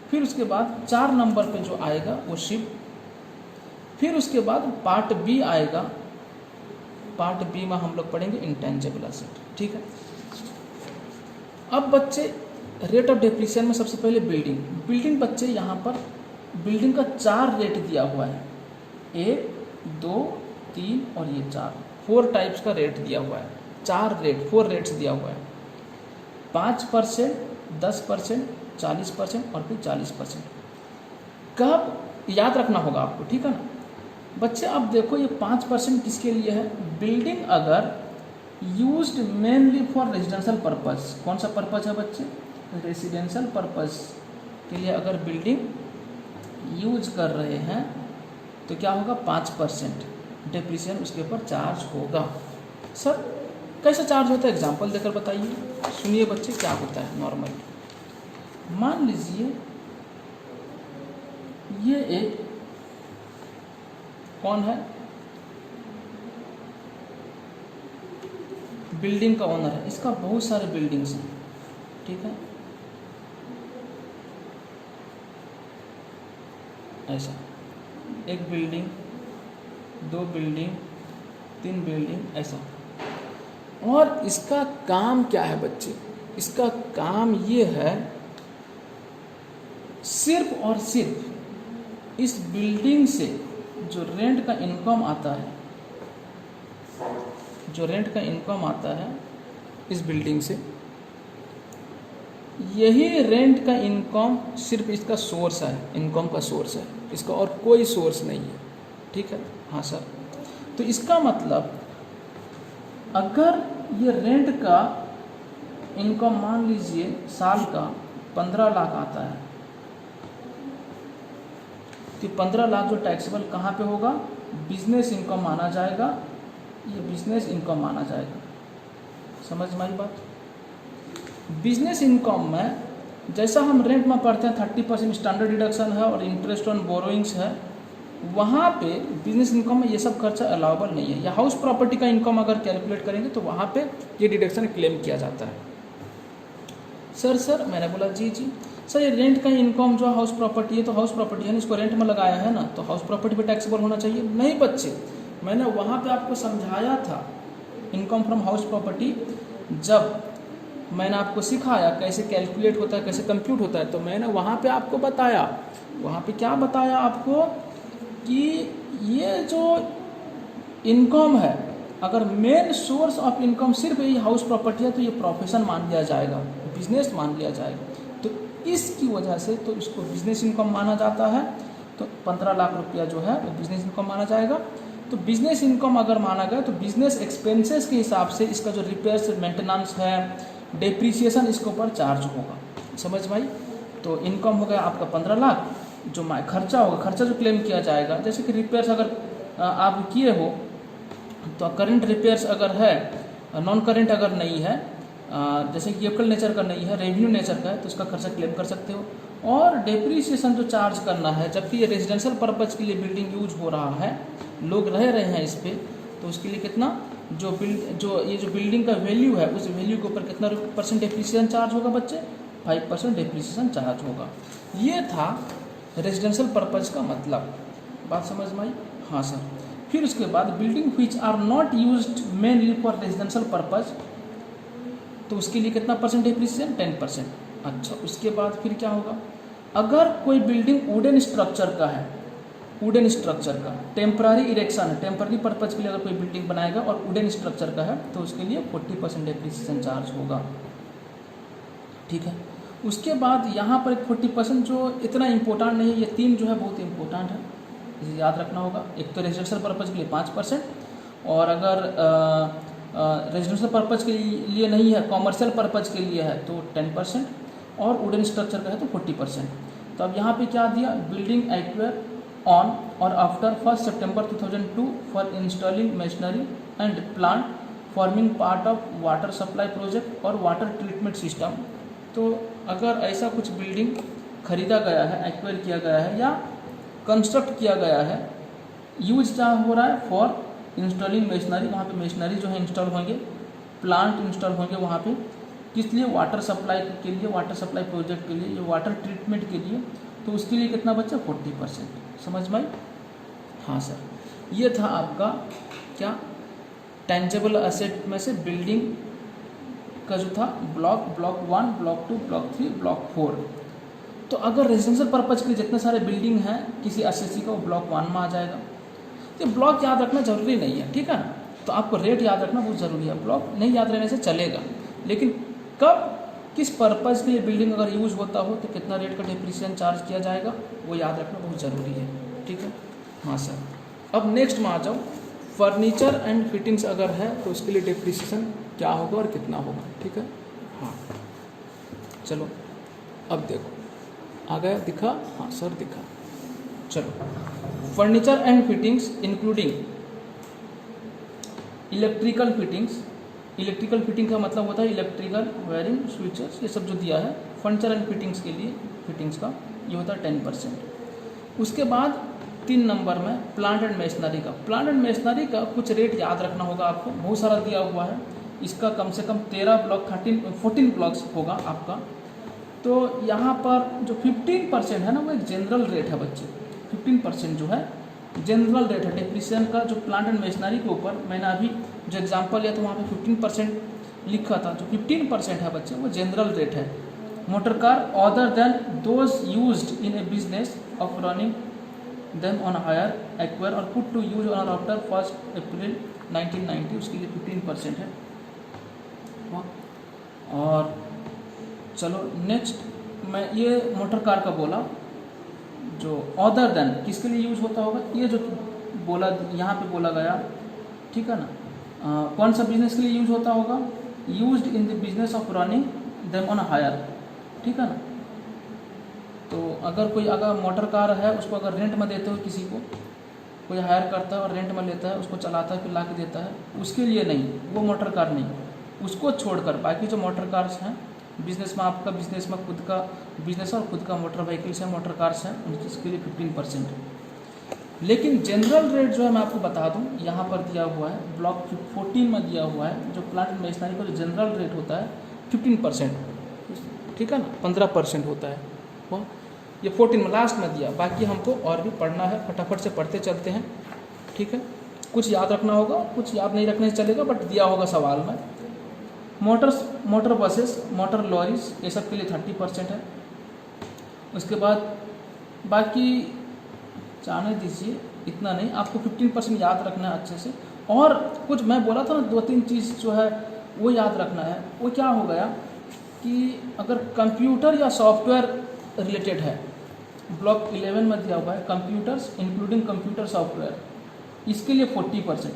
फिर उसके बाद 4 नंबर पे जो आएगा वो शिप। फिर उसके बाद पार्ट बी आएगा, पार्ट बी में हम लोग पढ़ेंगे इंटेंजिबल एसेट, ठीक है। अब बच्चे रेट ऑफ डेप्रिसिएशन में सबसे पहले बिल्डिंग बच्चे यहाँ पर बिल्डिंग का 4 रेट दिया हुआ है, 1, 2, 3 और ये 4 टाइप्स का रेट दिया हुआ है। 4 रेट्स दिया हुआ है, 5%, 10%, 40% और फिर 40%। कब याद रखना होगा आपको, ठीक है ना बच्चे। अब देखो ये 5% किसके लिए है, बिल्डिंग अगर used mainly for residential purpose. कौन सा पर्पस है बच्चे, रेसिडेंशियल पर्पस के लिए अगर बिल्डिंग यूज कर रहे हैं तो क्या होगा, 5% डेप्रिसिएशन उसके ऊपर चार्ज होगा। सर कैसे चार्ज होता है, एग्जांपल देकर बताइए। सुनिए बच्चे क्या होता है नॉर्मली। मान लीजिए ये एक कौन है, बिल्डिंग का ओनर है, इसका बहुत सारे बिल्डिंग्स हैं, ठीक है। ऐसा 1 बिल्डिंग, 2 बिल्डिंग, 3 बिल्डिंग ऐसा। और इसका काम क्या है बच्चे, इसका काम ये है सिर्फ और सिर्फ इस बिल्डिंग से जो रेंट का इनकम आता है, जो रेंट का इनकम आता है इस बिल्डिंग से, यही रेंट का इनकम सिर्फ इसका सोर्स है, इनकम का सोर्स है, इसका और कोई सोर्स नहीं है, ठीक है। हाँ सर, तो इसका मतलब अगर ये रेंट का इनकम मान लीजिए साल का 15 लाख आता है, तो 15 लाख जो टैक्सेबल कहाँ पे होगा, बिजनेस इनकम माना जाएगा, ये बिजनेस इनकम माना जाएगा। समझ में आई बात। बिजनेस इनकम में जैसा हम रेंट में पढ़ते हैं 30% स्टैंडर्ड डिडक्शन है और इंटरेस्ट ऑन बोरोइंग्स है, वहाँ पे बिजनेस इनकम में ये सब खर्चा अलाउबल नहीं है। या हाउस प्रॉपर्टी का इनकम अगर कैलकुलेट करेंगे तो वहाँ पे ये डिडक्शन क्लेम किया जाता है। सर मैंने बोला जी सर, ये रेंट का इनकम जो हाउस प्रॉपर्टी है, तो हाउस प्रॉपर्टी है ना, इसको रेंट में लगाया है ना, तो हाउस प्रॉपर्टी पे टैक्सेबल होना चाहिए। नहीं बच्चे, मैंने वहाँ पे आपको समझाया था इनकम फ्रॉम हाउस प्रॉपर्टी, जब मैंने आपको सिखाया कैसे कैलकुलेट होता है, कैसे कंप्यूट होता है, तो मैंने वहाँ पे आपको बताया, वहाँ पे क्या बताया आपको कि ये जो इनकम है, अगर मेन सोर्स ऑफ इनकम सिर्फ यही हाउस प्रॉपर्टी है तो ये प्रोफेशन मान लिया जाएगा, बिजनेस मान लिया जाएगा। तो इसकी वजह से तो इसको बिजनेस इनकम माना जाता है। तो 15 लाख रुपया जो है वो बिजनेस इनकम माना जाएगा। तो बिजनेस इनकम अगर माना गया तो बिजनेस एक्सपेंसेस के हिसाब से इसका जो रिपेयर्स मेंटेनेंस है, डेप्रिसिएशन इसके ऊपर चार्ज होगा। समझ भाई। तो इनकम हो गया आपका 15 लाख, जो खर्चा होगा, खर्चा जो क्लेम किया जाएगा, जैसे कि रिपेयर्स अगर आप किए हो तो करेंट रिपेयर्स अगर है, नॉन करेंट अगर नहीं है, जैसे कि केमिकल नेचर का नहीं है, रेवेन्यू नेचर का है, तो उसका खर्चा क्लेम कर सकते हो। और डेप्रिसिएशन जो चार्ज करना है, जबकि ये रेजिडेंशियल पर्पज़ के लिए बिल्डिंग यूज हो रहा है, लोग रह रहे हैं इस पर, तो उसके लिए कितना जो बिल्डिंग का वैल्यू है उस वैल्यू के ऊपर कितना % डेप्रिसिएशन चार्ज होगा बच्चे, 5% डेप्रिसिएशन चार्ज होगा। ये था रेजिडेंशियल पर्पज़ का मतलब। बात समझ में आई। हाँ सर। फिर उसके बाद building which are not used mainly for residential purpose, तो उसके लिए कितना परसेंट डिप्रिसिएशन, 10%। अच्छा, उसके बाद फिर क्या होगा, अगर कोई बिल्डिंग वुडन स्ट्रक्चर का है, वुडन स्ट्रक्चर का टेम्पररी इरेक्शन है, टेम्पररी पर्पज के लिए अगर कोई बिल्डिंग बनाएगा और वुडन स्ट्रक्चर का है तो उसके लिए 40% डिप्रिसिएशन चार्ज होगा। ठीक है, उसके बाद यहाँ पर 40% जो इतना इम्पोर्टेंट नहीं है, ये 3 जो है बहुत इम्पोर्टेंट है, इसे याद रखना होगा। एक तो रेजिडेंशियल पर्पज़ के लिए 5%, और अगर रेजिडेंशियल पर्पज़ के लिए नहीं है, कॉमर्शियल पर्पज़ के लिए है तो 10%, और वुडन स्ट्रक्चर का है तो 40%। तो अब यहाँ पे क्या दिया, बिल्डिंग एक्वायर ऑन और after 1 September 2002 for installing machinery and plant forming part of water supply project और वाटर ट्रीटमेंट सिस्टम। तो अगर ऐसा कुछ बिल्डिंग खरीदा गया है, एक्वायर किया गया है या कंस्ट्रक्ट किया गया है, यूज क्या हो रहा है, फॉर इंस्टॉलिंग मशीनरी, वहाँ पे मशीनरी जो है इंस्टॉल होंगे, प्लांट इंस्टॉल होंगे वहाँ पे, किस लिए, वाटर सप्लाई के लिए, वाटर सप्लाई प्रोजेक्ट के लिए, या वाटर ट्रीटमेंट के लिए, तो उसके लिए कितना बचा, 40%। समझ में आई? हाँ सर, ये था आपका क्या, टेंजेबल एसेट में से बिल्डिंग का जो था ब्लॉक 1, ब्लॉक 2, ब्लॉक 3, ब्लॉक 4। तो अगर रेजिडेंशियल पर्पज के लिए जितने सारे बिल्डिंग हैं किसी एसएससी का, वो ब्लॉक 1 में आ जाएगा। तो ब्लॉक याद रखना जरूरी नहीं है, ठीक है ना, तो आपको रेट याद रखना बहुत ज़रूरी है। ब्लॉक नहीं याद रहने से चलेगा, लेकिन कब किस पर्पज़ के लिए बिल्डिंग अगर यूज होता हो तो कितना रेट का डिप्रिसिएशन चार्ज किया जाएगा, वो याद रखना बहुत ज़रूरी है। ठीक है, हाँ सर। अब नेक्स्ट में आ जाओ, फर्नीचर एंड फिटिंग्स अगर है तो उसके लिए डिप्रिसिएशन क्या होगा और कितना होगा। ठीक है, हाँ चलो अब देखो आ गया, दिखा, हाँ सर दिखा। चलो, furniture and fittings including electrical fittings. Electrical fitting का मतलब होता है इलेक्ट्रिकल वायरिंग, स्विचेस, ये सब जो दिया है फर्नीचर एंड फिटिंग्स के लिए, फिटिंग्स का ये होता है 10%। उसके बाद 3 नंबर में प्लांट एंड मशीनरी का। प्लांट एंड मशीनरी का कुछ रेट याद रखना होगा आपको, बहुत सारा दिया हुआ है, इसका कम से कम 13 ब्लॉक 14 ब्लॉक्स होगा आपका। तो यहाँ पर जो 15% है ना, वो एक जनरल रेट है बच्चे, 15% जो है जनरल रेट है डिप्रिसिएशन का। जो प्लांट एंड मशीनरी के ऊपर मैंने अभी जो एग्जांपल लिया तो वहाँ पे 15% लिखा था, जो 15% है बच्चे वो जनरल रेट है। Motor car other than those used in a business of running them on hire, acquire और put to use on after 1 April 1990, उसके लिए 15% है। और चलो नेक्स्ट, मैं ये मोटर कार का बोला, जो अदर देन किसके लिए यूज होता होगा, ये जो बोला यहाँ पे बोला गया, ठीक है ना, कौन सा बिजनेस के लिए यूज होता होगा, used in the business of running them on hire, ठीक है ना। तो अगर मोटर कार है उसको अगर रेंट में देते हो, किसी को कोई हायर करता है और रेंट में लेता है, उसको चलाता है फिर ला के देता है, उसके लिए नहीं, वो मोटर कार नहीं, उसको छोड़कर बाकी जो मोटर कार्स हैं बिजनेस में, आपका बिजनेस में खुद का बिजनेस और खुद का मोटर व्हीकल्स हैं, मोटर कार्स हैं, उसके लिए 15% है। लेकिन जनरल रेट जो है मैं आपको बता दूं, यहाँ पर दिया हुआ है ब्लॉक 14 में दिया हुआ है, जो प्लांट एंड मशीनरी का जो जनरल रेट होता है 15%, ठीक है ना, 15% होता है वो, ये 14 में लास्ट में दिया। बाकी हमको और भी पढ़ना है, फटाफट से पढ़ते चलते हैं, ठीक है। कुछ याद रखना होगा, कुछ याद नहीं रखने से चलेगा, बट दिया होगा सवाल में। मोटर बसेस, मोटर लॉरीज, ये सब के लिए 30% है। उसके बाद बाकी जाने दीजिए, इतना नहीं, आपको 15% याद रखना है अच्छे से। और कुछ मैं बोला था ना, 2-3 चीज़ जो है वो याद रखना है। वो क्या हो गया कि अगर कंप्यूटर या सॉफ्टवेयर रिलेटेड है, ब्लॉक 11 में दिया हुआ है कंप्यूटर्स इंक्लूडिंग कंप्यूटर सॉफ्टवेयर, इसके लिए 40%,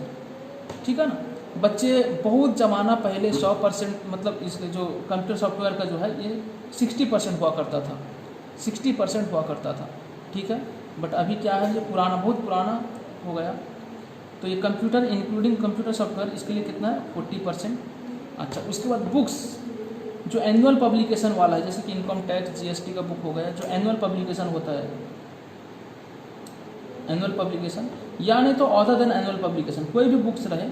ठीक है ना। बच्चे बहुत ज़माना पहले 100%, मतलब इसके जो कंप्यूटर सॉफ्टवेयर का जो है ये 60% हुआ करता था, 60% हुआ करता था, ठीक है। बट अभी क्या है, ये पुराना, बहुत पुराना हो गया। तो ये कंप्यूटर इंक्लूडिंग कंप्यूटर सॉफ्टवेयर, इसके लिए कितना है, 40%। अच्छा, उसके बाद बुक्स, जो एनुअल पब्लिकेशन वाला है, जैसे कि इनकम टैक्स, जीएसटी का बुक हो गया, जो एनुअल पब्लिकेशन होता है, एनुअल पब्लिकेशन, या नहीं तो अदर देन एनुअल पब्लिकेशन, कोई भी बुक्स रहे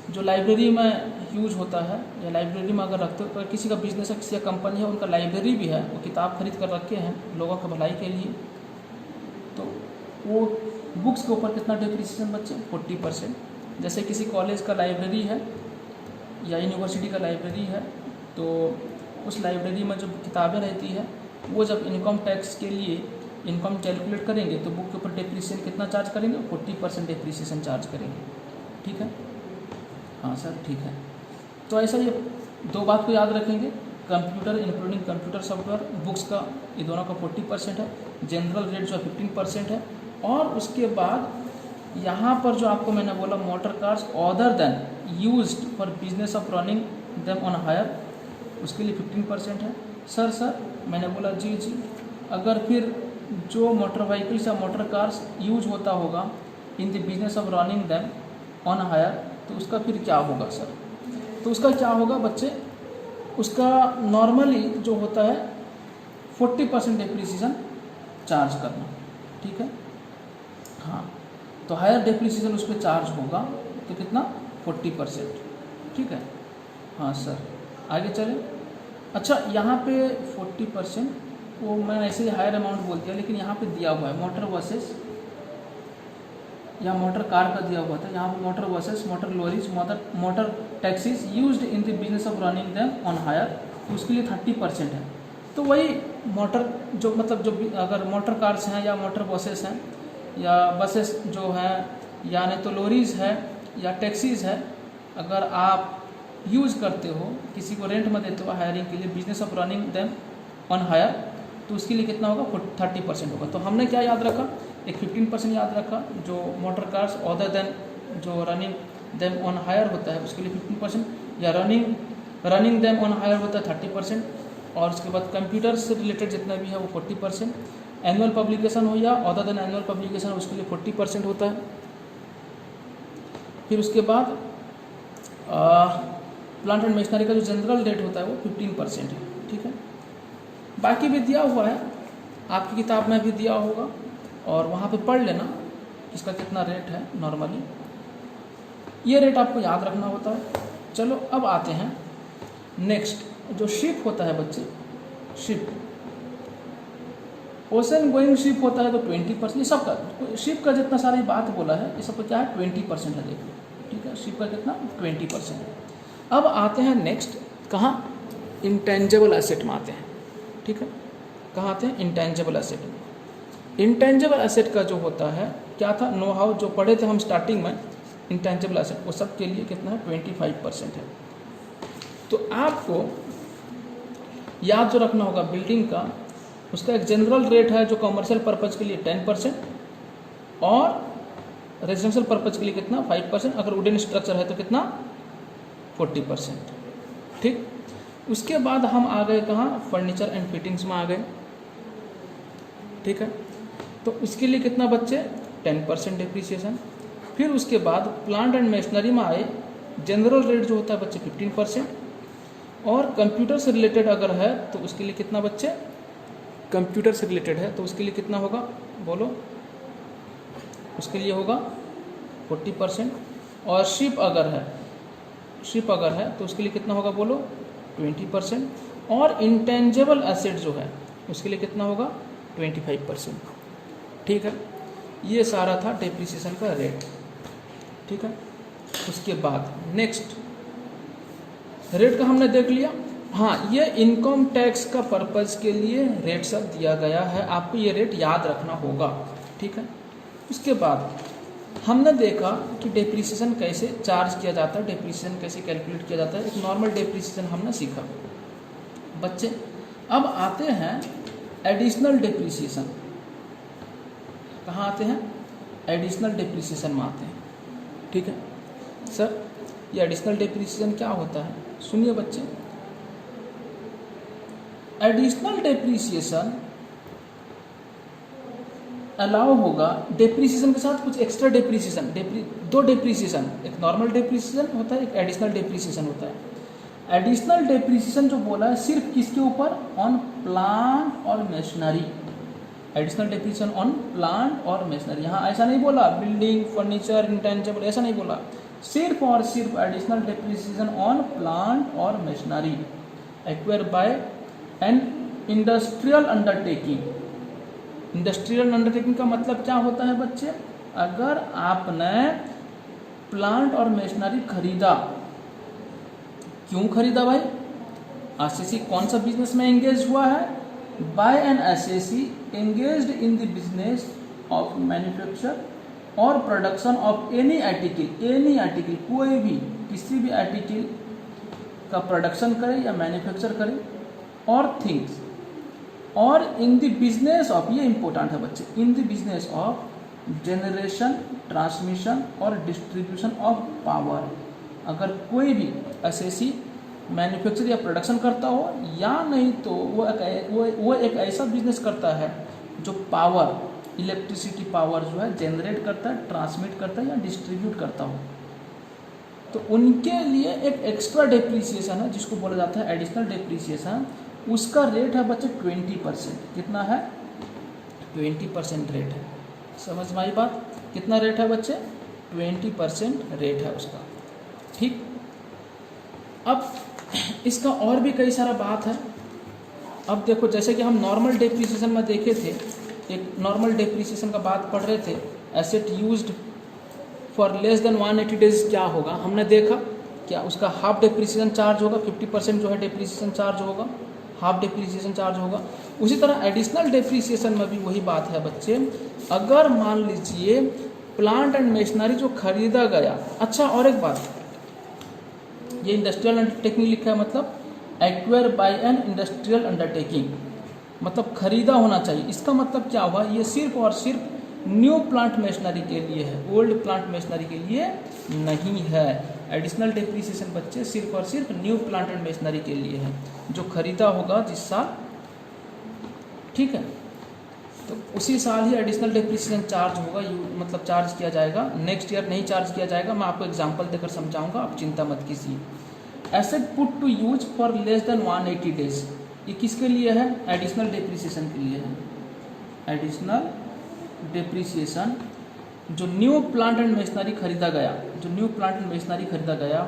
जो लाइब्रेरी में यूज होता है, या लाइब्रेरी में अगर रखते हो, अगर किसी का बिजनेस है, किसी का कंपनी है, उनका लाइब्रेरी भी है, वो किताब खरीद कर रखे हैं लोगों की भलाई के लिए, तो वो बुक्स के ऊपर कितना डिप्रिसिएशन बच्चे, 40%। जैसे किसी कॉलेज का लाइब्रेरी है या यूनिवर्सिटी का लाइब्रेरी है, तो उस लाइब्रेरी में जो किताबें रहती है वो जब इनकम टैक्स के लिए इनकम कैलकुलेट करेंगे तो बुक के ऊपर डेप्रिसिएशन कितना चार्ज करेंगे, 40% डेप्रिसिएशन चार्ज करेंगे। ठीक है, हाँ सर ठीक है। तो ऐसा ये दो बात को याद रखेंगे, computer including computer software books का ये दोनों का 40% है, जनरल रेट जो है 15% है, और उसके बाद यहाँ पर जो आपको मैंने बोला motor cars other than used for business of running them on hire, उसके लिए 15% है। सर मैंने बोला जी, अगर फिर जो मोटर व्हीकल्स या मोटर कार्स यूज होता होगा in the business of running them on hire, तो उसका फिर क्या होगा सर? तो उसका क्या होगा बच्चे, उसका नॉर्मली जो होता है 40% डेप्रिसिएशन चार्ज करना। ठीक है, हाँ, तो हायर डेप्रिसिएशन उस पर चार्ज होगा तो कितना, 40%। ठीक है, हाँ सर आगे चलें। अच्छा, यहाँ पे 40% वो मैं ऐसे ही हायर अमाउंट बोल दिया, लेकिन यहाँ पे दिया हुआ है मोटर बसेस या मोटर कार का दिया हुआ था, यहाँ पे motor buses, motor lorries, motor taxis used in the business of running them on hire, तो उसके लिए 30% है। तो वही मोटर जो मतलब जो अगर मोटर कार्स हैं या मोटर बसेस हैं या बसेस जो हैं या नहीं तो लॉरीज है या टैक्सीज है, अगर आप यूज़ करते हो, किसी को रेंट में देते हो हायरिंग के लिए, business of running them on hire, तो उसके लिए कितना होगा, 30% होगा। तो हमने क्या याद रखा, एक 15% याद रखा जो मोटर कार्स अदर देन जो रनिंग देम ऑन हायर होता है उसके लिए 15%, या रनिंग देम ऑन हायर होता है 30%, और उसके बाद कंप्यूटर से रिलेटेड जितना भी है वो 40%, एनुअल पब्लिकेशन हो या अदर देन एनुअल पब्लिकेशन उसके लिए 40% होता है। फिर उसके बाद प्लांट एंड मशीनरी का जो जनरल रेट होता है वो 15% है। ठीक है, बाकी भी दिया हुआ है, आपकी किताब में भी दिया होगा और वहाँ पे पढ़ लेना इसका कितना रेट है नॉर्मली, ये रेट आपको याद रखना होता है। चलो अब आते हैं नेक्स्ट, जो शिप होता है बच्चे, शिप ओशन गोइंग शिप होता है तो 20%, ये सबका शिप का जितना सारी बात बोला है ये सबका क्या है, 20% है। देखिए ठीक है, शिप का कितना 20% है। अब आते हैं नेक्स्ट, कहाँ, इंटेंजिबल एसेट में आते हैं। ठीक है, कहाँ आते हैं, इंटेंजिबल एसेट में। इंटेंजिबल एसेट का जो होता है क्या था, नो हाउ जो पढ़े थे हम स्टार्टिंग में, इंटेंजिबल एसेट वो सब के लिए कितना है, 25% है। तो आपको याद जो रखना होगा बिल्डिंग का, उसका एक जनरल रेट है जो कमर्शियल पर्पज़ के लिए 10% और रेजिडेंशियल पर्पज़ के लिए कितना 5%, अगर वुडन स्ट्रक्चर है तो कितना 40%। ठीक, उसके बाद हम आ गए कहाँ, फर्नीचर एंड फिटिंग्स में आ गए। ठीक है, तो इसके लिए कितना बच्चे, 10% डिप्रिसिएशन। फिर उसके बाद प्लांट एंड मशीनरी में आए, जनरल रेट जो होता है बच्चे 15%, और कंप्यूटर से रिलेटेड अगर है तो उसके लिए कितना बच्चे, कंप्यूटर से रिलेटेड है तो उसके लिए कितना होगा बोलो, उसके लिए होगा 40%, और शिप अगर है तो उसके लिए कितना होगा बोलो 20%, और इंटेंजिबल एसेट जो है उसके लिए कितना होगा 25%। ठीक है, ये सारा था डेप्रिसिएशन का रेट। ठीक है, उसके बाद नेक्स्ट रेट का हमने देख लिया। हाँ, ये इनकम टैक्स का पर्पज़ के लिए रेट सब दिया गया है, आपको ये रेट याद रखना होगा। ठीक है, उसके बाद हमने देखा कि डेप्रिसिएशन कैसे चार्ज किया जाता है, डेप्रिसिएशन कैसे कैलकुलेट किया जाता है, एक नॉर्मल डेप्रिसिएशन हमने सीखा बच्चे। अब आते हैं एडिशनल डेप्रिसिएशन, कहाँ आते हैं, एडिशनल डेप्रिसिएशन में आते हैं। ठीक है सर, ये एडिशनल डेप्रिसिएशन क्या होता है, सुनिए बच्चे। एडिशनल डेप्रिसिएशन अलाउ होगा डेप्रिसिएशन के साथ कुछ एक्स्ट्रा डेप्रिसिएशन, दो डेप्रिसिएशन, एक नॉर्मल डेप्रिसिएशन होता है, एक एडिशनल डेप्रिसिएशन होता है। एडिशनल डेप्रिसिएशन जो बोला है सिर्फ किसके ऊपर, ऑन प्लांट और machinery. Additional depreciation on plant और मशीनरी, यहाँ ऐसा नहीं बोला बिल्डिंग फर्नीचर इंटेंजिबल, ऐसा नहीं बोला, सिर्फ और सिर्फ एडिशनल डेप्रिसिएशन ऑन प्लांट और machinery acquired by an industrial undertaking. Industrial undertaking का मतलब क्या होता है बच्चे, अगर आपने प्लांट और मशीनरी खरीदा क्यों खरीदा भाई? एसएससी कौन सा बिजनेस में एंगेज हुआ है? By an SSC engaged in the business of manufacture और प्रोडक्शन ऑफ एनी आर्टिकल, कोई भी किसी भी आर्टिकल का प्रोडक्शन करे या मैन्युफैक्चर करे, और थिंग्स, और इन द बिजनेस ऑफ, ये इंपॉर्टेंट है बच्चे, इन the business of generation, transmission और डिस्ट्रीब्यूशन ऑफ पावर। अगर कोई भी एसएससी मैन्युफैक्चर या प्रोडक्शन करता हो, या नहीं तो वो एक ऐसा बिजनेस करता है जो पावर, इलेक्ट्रिसिटी पावर जो है जनरेट करता है, ट्रांसमिट करता है या डिस्ट्रीब्यूट करता हो, तो उनके लिए एक एक्स्ट्रा डेप्रीसिएशन है जिसको बोला जाता है एडिशनल डेप्रीसिएशन। उसका रेट है बच्चे 20%। कितना है? 20% रेट है। समझ में आई बात? कितना रेट है बच्चे? 20% रेट है उसका। ठीक, अब इसका और भी कई सारा बात है। अब देखो, जैसे कि हम नॉर्मल डेप्रीसिएशन में देखे थे, एक नॉर्मल डेप्रीसिएशन का बात पढ़ रहे थे, asset used for less than 180 days क्या होगा, हमने देखा क्या उसका हाफ डेप्रीसिएशन चार्ज होगा, 50% जो है डेप्रीसिएशन चार्ज होगा, हाफ डेप्रीसिएशन चार्ज होगा। उसी तरह एडिशनल डेप्रीसिएशन में भी वही बात है बच्चे। अगर मान लीजिए प्लांट एंड मशीनरी जो खरीदा गया, अच्छा और एक बात, ये इंडस्ट्रियल अंडरटेकिंग लिखा है, मतलब acquire by an industrial undertaking, मतलब खरीदा होना चाहिए। इसका मतलब क्या हुआ? ये सिर्फ और सिर्फ न्यू प्लांट मशीनरी के लिए है, ओल्ड प्लांट मशीनरी के लिए नहीं है। एडिशनल डेप्रीसिएशन बच्चे सिर्फ और सिर्फ न्यू प्लांट एंड मशीनरी के लिए है, जो खरीदा होगा जिस साल, ठीक है, तो उसी साल ही एडिशनल डेप्रीसिएशन चार्ज होगा, मतलब चार्ज किया जाएगा। नेक्स्ट ईयर नहीं चार्ज किया जाएगा। मैं आपको एग्जांपल देकर समझाऊंगा, आप चिंता मत कीजिए। Asset put to use for less than 180 days, ये किसके लिए है? एडिशनल डेप्रीसिएशन के लिए है। एडिशनल डेप्रीसिएशन जो न्यू प्लांट एंड मशीनरी खरीदा गया, जो न्यू प्लांट एंड मशीनरी खरीदा गया,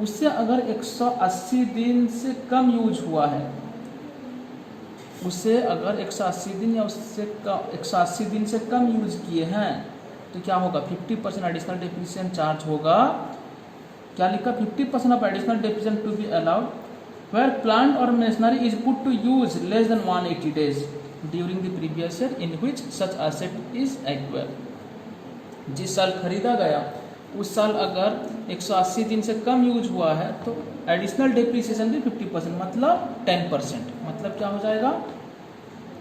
उससे अगर 180 दिन से कम यूज हुआ है, उससे अगर 180 दिन या उससे 180 दिन से कम यूज किए हैं, तो क्या होगा? 50% एडिशनल डेप्रीसिएशन चार्ज होगा। क्या लिखा? 50% of additional depreciation to be allowed where plant और machinery is put to use less than 180 days during the previous year in which such asset is acquired. जिस साल खरीदा गया उस साल अगर 180 दिन से कम यूज हुआ है तो एडिशनल डेप्रीसिएशन भी 50%, मतलब 10%, मतलब क्या हो जाएगा?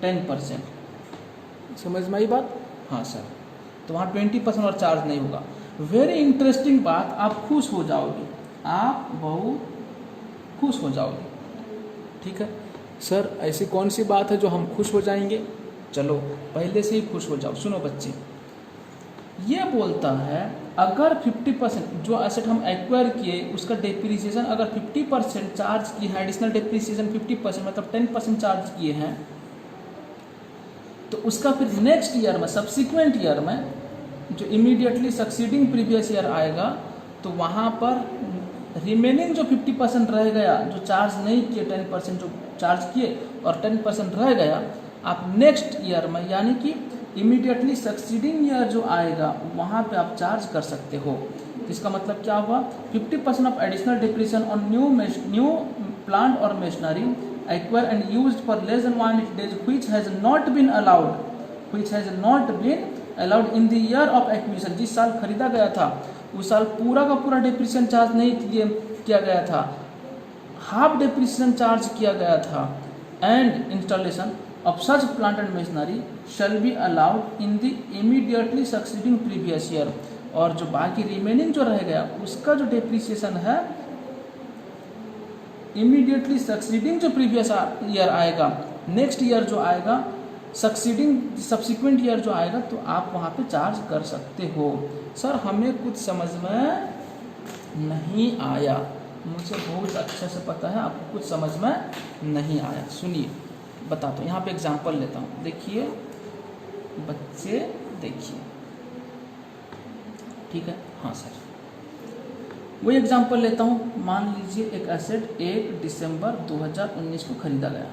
10%। समझ में आई बात? हाँ सर, तो वहाँ 20% और चार्ज नहीं होगा। वेरी इंटरेस्टिंग बात, आप खुश हो जाओगे, आप बहुत खुश हो जाओगे। ठीक है सर, ऐसी कौन सी बात है जो हम खुश हो जाएंगे? चलो पहले से ही खुश हो जाओ। सुनो बच्चे, ये बोलता है अगर 50% जो एसेट हम एक्वायर किए उसका डेप्रीसिएशन अगर 50% चार्ज की है, एडिशनल डेप्रीसिएशन 50% मतलब 10% चार्ज किए हैं, तो उसका फिर नेक्स्ट ईयर में, सब्सिक्वेंट ईयर में, जो इमीडिएटली सक्सीडिंग प्रीवियस ईयर आएगा, तो वहाँ पर रिमेनिंग जो 50% रह गया, जो चार्ज नहीं किए, 10% जो चार्ज किए और 10% रह गया, आप नेक्स्ट ईयर में यानी कि इमीडिएटली सक्सीडिंग ईयर जो आएगा वहाँ पे आप चार्ज कर सकते हो। इसका मतलब क्या हुआ? 50% of additional depreciation on new plant और machinery acquired and used for less than 180 days which has not been allowed in the year of acquisition। जिस साल खरीदा गया था उस साल पूरा का पूरा डेप्रीसिएशन चार्ज नहीं किया गया था, हाफ डेप्रीसिएशन चार्ज किया गया था। And installation of such plant and machinery shall be allowed in the immediately succeeding previous year। और जो बाकी रिमेनिंग जो रह गया उसका जो डेप्रीसिएशन है इमीडिएटली सक्सीडिंग जो प्रीवियस ईयर आएगा, नेक्स्ट ईयर जो आएगा, सक्सीडिंग सब्सिक्वेंट ईयर जो आएगा, तो आप वहाँ पे चार्ज कर सकते हो। सर हमें कुछ समझ में नहीं आया, मुझे बहुत अच्छे से पता है आपको कुछ समझ में नहीं आया। सुनिए बताता हूँ, यहाँ पे एग्जांपल लेता हूँ। देखिए बच्चे, देखिए, ठीक है, हाँ सर, वही एग्जांपल लेता हूँ। मान लीजिए एक एसेट 1 दिसंबर 2019 को खरीदा गया,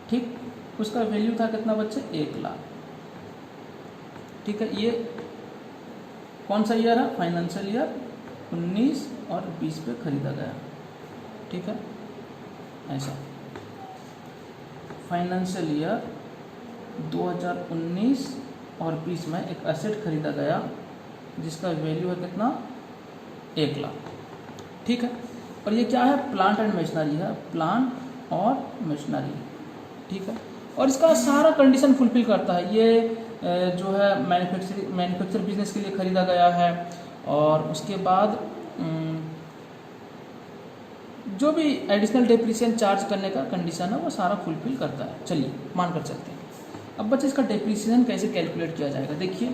ठीक, उसका वैल्यू था कितना बच्चे? 1 लाख। ठीक है, ये कौन सा ईयर है? फाइनेंशियल ईयर 19 और 20 पे खरीदा गया। ठीक है, ऐसा। फाइनेंशियल ईयर 2019 और 20 में एक एसेट खरीदा गया जिसका वैल्यू है कितना, 1 लाख, ठीक है। और ये क्या है, प्लांट एंड मशीनरी है, प्लांट और मशीनरी, ठीक है। और इसका सारा कंडीशन फुलफिल करता है। ये जो है मैन्युफैक्चर बिजनेस के लिए खरीदा गया है, और उसके बाद जो भी एडिशनल डेप्रिसिएशन चार्ज करने का कंडीशन है वो सारा फुलफिल करता है। चलिए मानकर चलते हैं। अब बच्चे इसका डेप्रिसिएशन कैसे कैलकुलेट किया जाएगा, देखिए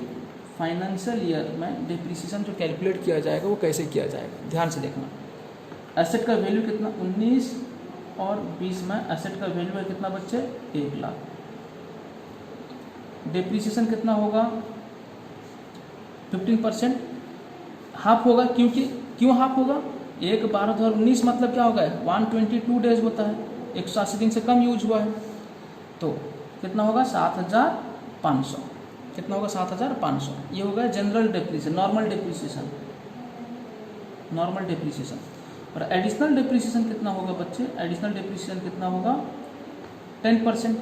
फाइनेंशियल ईयर में डेप्रिसिएशन जो कैलकुलेट किया जाएगा वो कैसे किया जाएगा, ध्यान से देखना। एसेट का वैल्यू कितना, 19 और 20 में एसेट का वैल्यू है कितना बच्चे, 1 लाख। डेप्रिसिएशन कितना होगा, 15%, हाफ होगा, क्यों हाफ होगा, 1/12/2019 मतलब क्या होगा, 122 डेज होता है, 180 दिन से कम यूज हुआ है, तो कितना होगा, 7,500, कितना होगा, 7,500। ये होगा जनरल डेप्रिसिएशन, नॉर्मल डेप्रिसिएशन। और एडिशनल डेप्रिसिएशन कितना होगा बच्चे, एडिशनल डेप्रिसिएशन कितना होगा, 10%।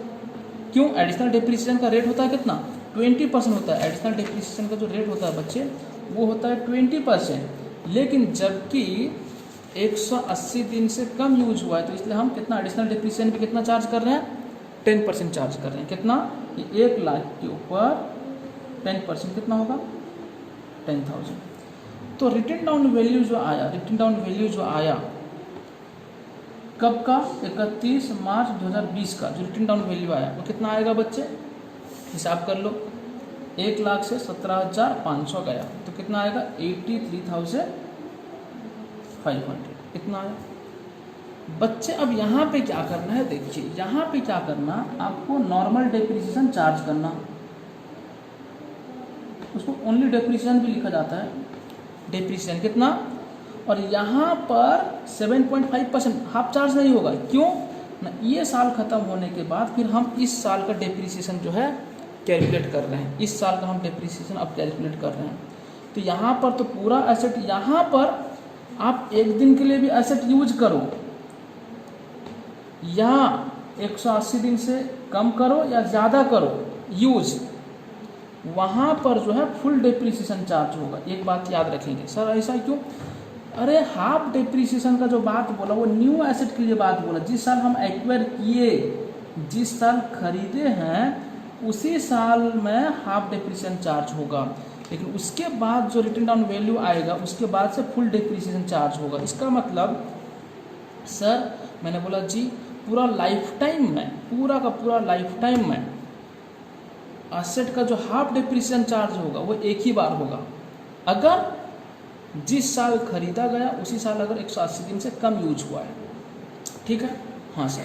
क्यों, एडिशनल डेप्रिसिएशन का रेट होता है कितना, 20% होता है। एडिशनल डेप्रिसिएशन का जो रेट होता है बच्चे वो होता है 20%, लेकिन जबकि 180 दिन से कम यूज हुआ है, तो इसलिए हम कितना एडिशनल डेप्रिसिएशन पे कितना चार्ज कर रहे हैं, 10% चार्ज कर रहे हैं। कितना, ये 1 लाख के ऊपर 10% कितना होगा, 10,000। तो रिटन डाउन वैल्यू जो आया कब का, 31 मार्च 2020 का जो रिटन डाउन वैल्यू आया वो कितना आएगा बच्चे, हिसाब कर लो, 1 लाख से 17,500 गया तो कितना आएगा, 83,500, इतना आया बच्चे। अब यहाँ पे क्या करना है, देखिए यहाँ पे क्या करना, आपको नॉर्मल डेप्रिसिएशन चार्ज करना, उसको ओनली डेप्रिसिएशन भी लिखा जाता है, डेप्रिसिएशन कितना, और यहाँ पर 7.5% हाफ चार्ज नहीं होगा। क्यों ना, ये साल खत्म होने के बाद फिर हम इस साल का डेप्रिसिएशन जो है कैलकुलेट कर रहे हैं, इस साल का हम डेप्रिसिएशन अब कैलकुलेट कर रहे हैं। तो यहाँ पर तो पूरा एसेट, यहाँ पर आप एक दिन के लिए भी एसेट यूज करो या 180 दिन से कम करो या ज़्यादा करो यूज, वहाँ पर जो है फुल डेप्रिसिएशन चार्ज होगा। एक बात याद रखेंगे, सर ऐसा क्यों, अरे हाफ डेप्रिसिएशन का जो बात बोला वो न्यू एसेट के लिए बात बोला, जिस साल हम एक्वायर किए, जिस साल खरीदे हैं उसी साल में हाफ डेप्रिसिएशन चार्ज होगा, लेकिन उसके बाद जो रिटन डाउन वैल्यू आएगा उसके बाद से फुल डेप्रिसिएशन चार्ज होगा। इसका मतलब सर मैंने बोला जी पूरा लाइफ टाइम में, पूरा का पूरा लाइफ टाइम में एसेट का जो हाफ डेप्रिसिएशन चार्ज होगा वो एक ही बार होगा, अगर जिस साल खरीदा गया उसी साल अगर 180 दिन से कम यूज हुआ है, ठीक है। हाँ सर,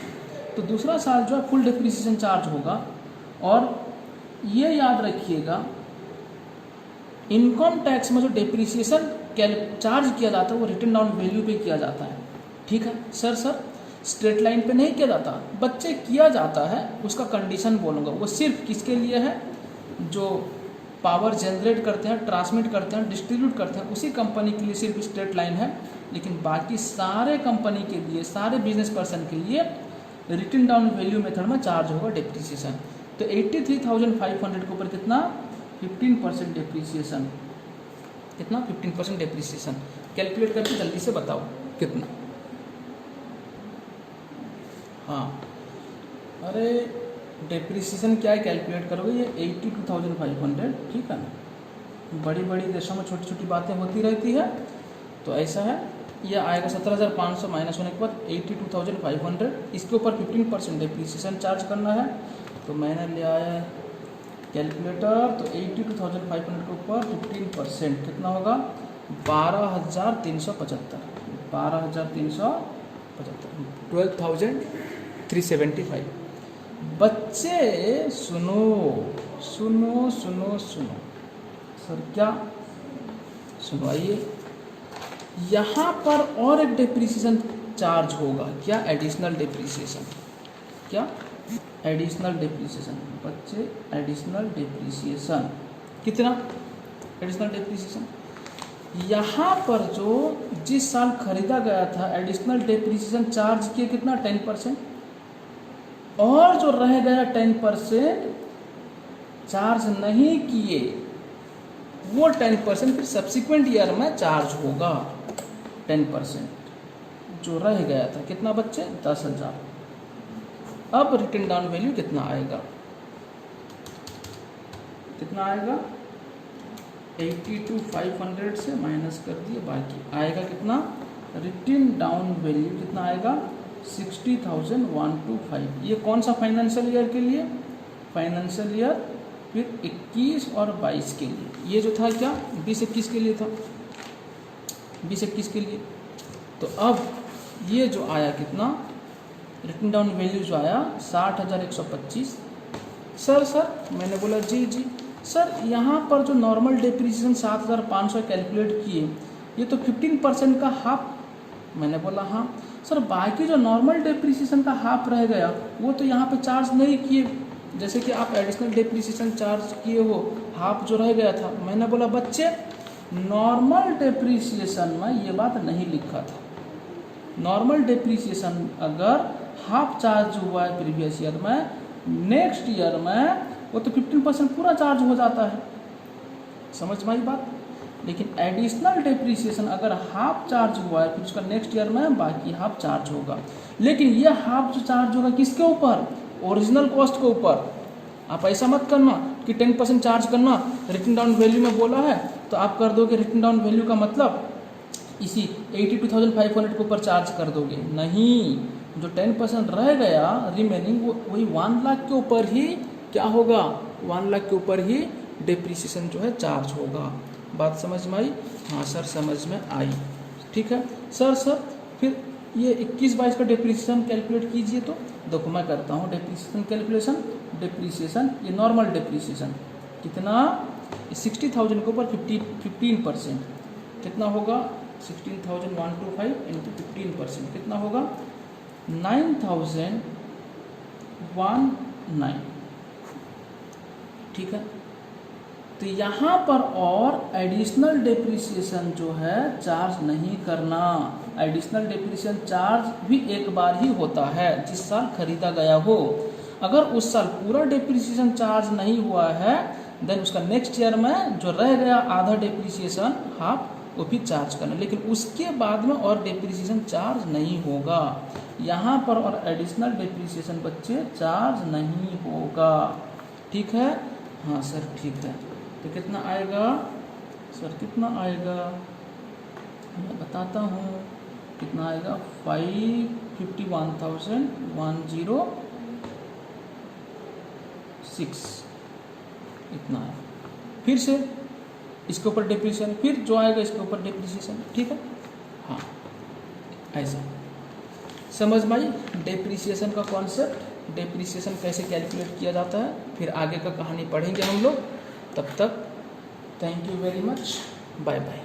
तो दूसरा साल जो है फुल डेप्रिसिएशन चार्ज होगा। और ये याद रखिएगा, इनकम टैक्स में जो डेप्रिसिएशन चार्ज किया जाता है वो रिटन डाउन वैल्यू पे किया जाता है, ठीक है। सर स्ट्रेट लाइन पे नहीं किया जाता बच्चे, किया जाता है, उसका कंडीशन बोलूँगा, वो सिर्फ किसके लिए है, जो पावर जनरेट करते हैं, ट्रांसमिट करते हैं, डिस्ट्रीब्यूट करते हैं, उसी कंपनी के लिए सिर्फ स्ट्रेट लाइन है। लेकिन बाकी सारे कंपनी के लिए, सारे बिजनेस पर्सन के लिए रिटन डाउन वैल्यू मेथड में चार्ज होगा डेप्रिसिएशन। तो 83,500 के ऊपर कितना, 15% डेप्रिसिएशन, कितना, 15% डेप्रिसिएशन। कैलकुलेट करके जल्दी से बताओ कितना। हाँ, अरे डेप्रिसिएशन क्या है कैलकुलेट करोगे, ये 82,500, ठीक है ना। बड़ी बड़ी देशों में छोटी छोटी बातें होती रहती है, तो ऐसा है, ये आएगा 17,500 माइनस होने के बाद 82,500, इसके ऊपर 15% डेप्रिसिएशन चार्ज करना है। तो मैंने ले आया कैलकुलेटर, तो 82,500 के ऊपर 15% कितना होगा, 12,375, 12,375, बच्चे सुनो सुनो सुनो सुनो, सर क्या सुनो, आइए यहाँ पर और एक डेप्रिसिएशन चार्ज होगा, क्या, एडिशनल डेप्रिसिएशन, क्या, एडिशनल डेप्रिसिएशन बच्चे, एडिशनल डेप्रिसिएशन कितना, एडिशनल डेप्रिसिएशन यहाँ पर जो जिस साल खरीदा गया था एडिशनल डेप्रिसिएशन चार्ज किए कितना 10%, और जो रह गया 10% चार्ज नहीं किए वो 10% फिर सब्सिक्वेंट ईयर में चार्ज होगा। 10% जो रह गया था कितना बच्चे 10,000। अब रिटन डाउन वैल्यू कितना आएगा, कितना आएगा 82,500 से माइनस कर दिए, बाकी आएगा कितना रिटन डाउन वैल्यू कितना आएगा 60,125। ये कौन सा फाइनेंशियल ईयर के लिए, फाइनेंशियल ईयर फिर 21 और 22 के लिए। ये जो था क्या 20-21 के लिए था, 20-21 के लिए। तो अब ये जो आया कितना रिटन डाउन वैल्यू जो आया 60,125। सर मैंने बोला जी सर, यहाँ पर जो नॉर्मल डेप्रिसिएशन 7,500 कैलकुलेट किए ये तो 15% का हाफ। मैंने बोला हाँ सर, बाकी जो नॉर्मल डेप्रिसिएशन का हाफ रह गया वो तो यहाँ पे चार्ज नहीं किए, जैसे कि आप एडिशनल डेप्रिसिएशन चार्ज किए हो, हाफ जो रह गया था। मैंने बोला बच्चे नॉर्मल डेप्रिसिएशन में ये बात नहीं लिखा था। नॉर्मल डेप्रिसिएशन अगर हाफ चार्ज हुआ है प्रीवियस ईयर में, नेक्स्ट ईयर में वो तो 15% पूरा चार्ज हो जाता है, समझ में आई बात। लेकिन एडिशनल डेप्रिसिएशन अगर हाफ चार्ज हुआ है फिर उसका नेक्स्ट ईयर में बाकी हाफ चार्ज होगा। लेकिन ये हाफ जो चार्ज होगा किसके ऊपर, ओरिजिनल कॉस्ट के ऊपर। आप ऐसा मत करना कि 10% चार्ज करना, रिटन डाउन वैल्यू में बोला है तो आप कर दोगे रिटन डाउन वैल्यू का मतलब इसी 82,500 के ऊपर चार्ज कर दोगे, नहीं। जो 10% रह गया रिमेनिंग वो वही 1 लाख के ऊपर ही क्या होगा, 1 लाख के ऊपर ही डेप्रिसिएशन जो है चार्ज होगा। बात समझ में आई? हाँ सर समझ में आई, ठीक है। सर फिर ये 21-22 का डेप्रिसिएशन कैलकुलेट कीजिए। तो देखो मैं करता हूँ डेप्रिसिएशन कैलकुलेशन। डेप्रिसिएशन ये नॉर्मल डेप्रिसिएशन कितना 60,000 के ऊपर 15% कितना होगा 16,125 इंटू 15% कितना होगा 9,019, ठीक है। तो यहाँ पर और एडिशनल डेप्रिसिएशन जो है चार्ज नहीं करना। एडिशनल डेप्रिसिएशन चार्ज भी एक बार ही होता है जिस साल खरीदा गया हो। अगर उस साल पूरा डेप्रिसिएशन चार्ज नहीं हुआ है देन उसका नेक्स्ट ईयर में जो रह गया आधा डेप्रिसिएशन हाफ वो भी चार्ज करना, लेकिन उसके बाद में और डेप्रिसिएशन चार्ज नहीं होगा। यहाँ पर और एडिशनल डेप्रिसिएशन बच्चे चार्ज नहीं होगा, ठीक है। हाँ सर ठीक है। तो कितना आएगा सर, कितना आएगा मैं बताता हूँ कितना आएगा 551,106 इतना है। फिर से इसके ऊपर डेप्रिसिएशन, फिर जो आएगा इसके ऊपर डेप्रिसिएशन, ठीक है। हाँ ऐसा समझ में आई डेप्रिसिएशन का कॉन्सेप्ट, डेप्रिसिएशन कैसे कैलकुलेट किया जाता है। फिर आगे का कहानी पढ़ेंगे हम लोग। तब तक thank you very much, bye bye.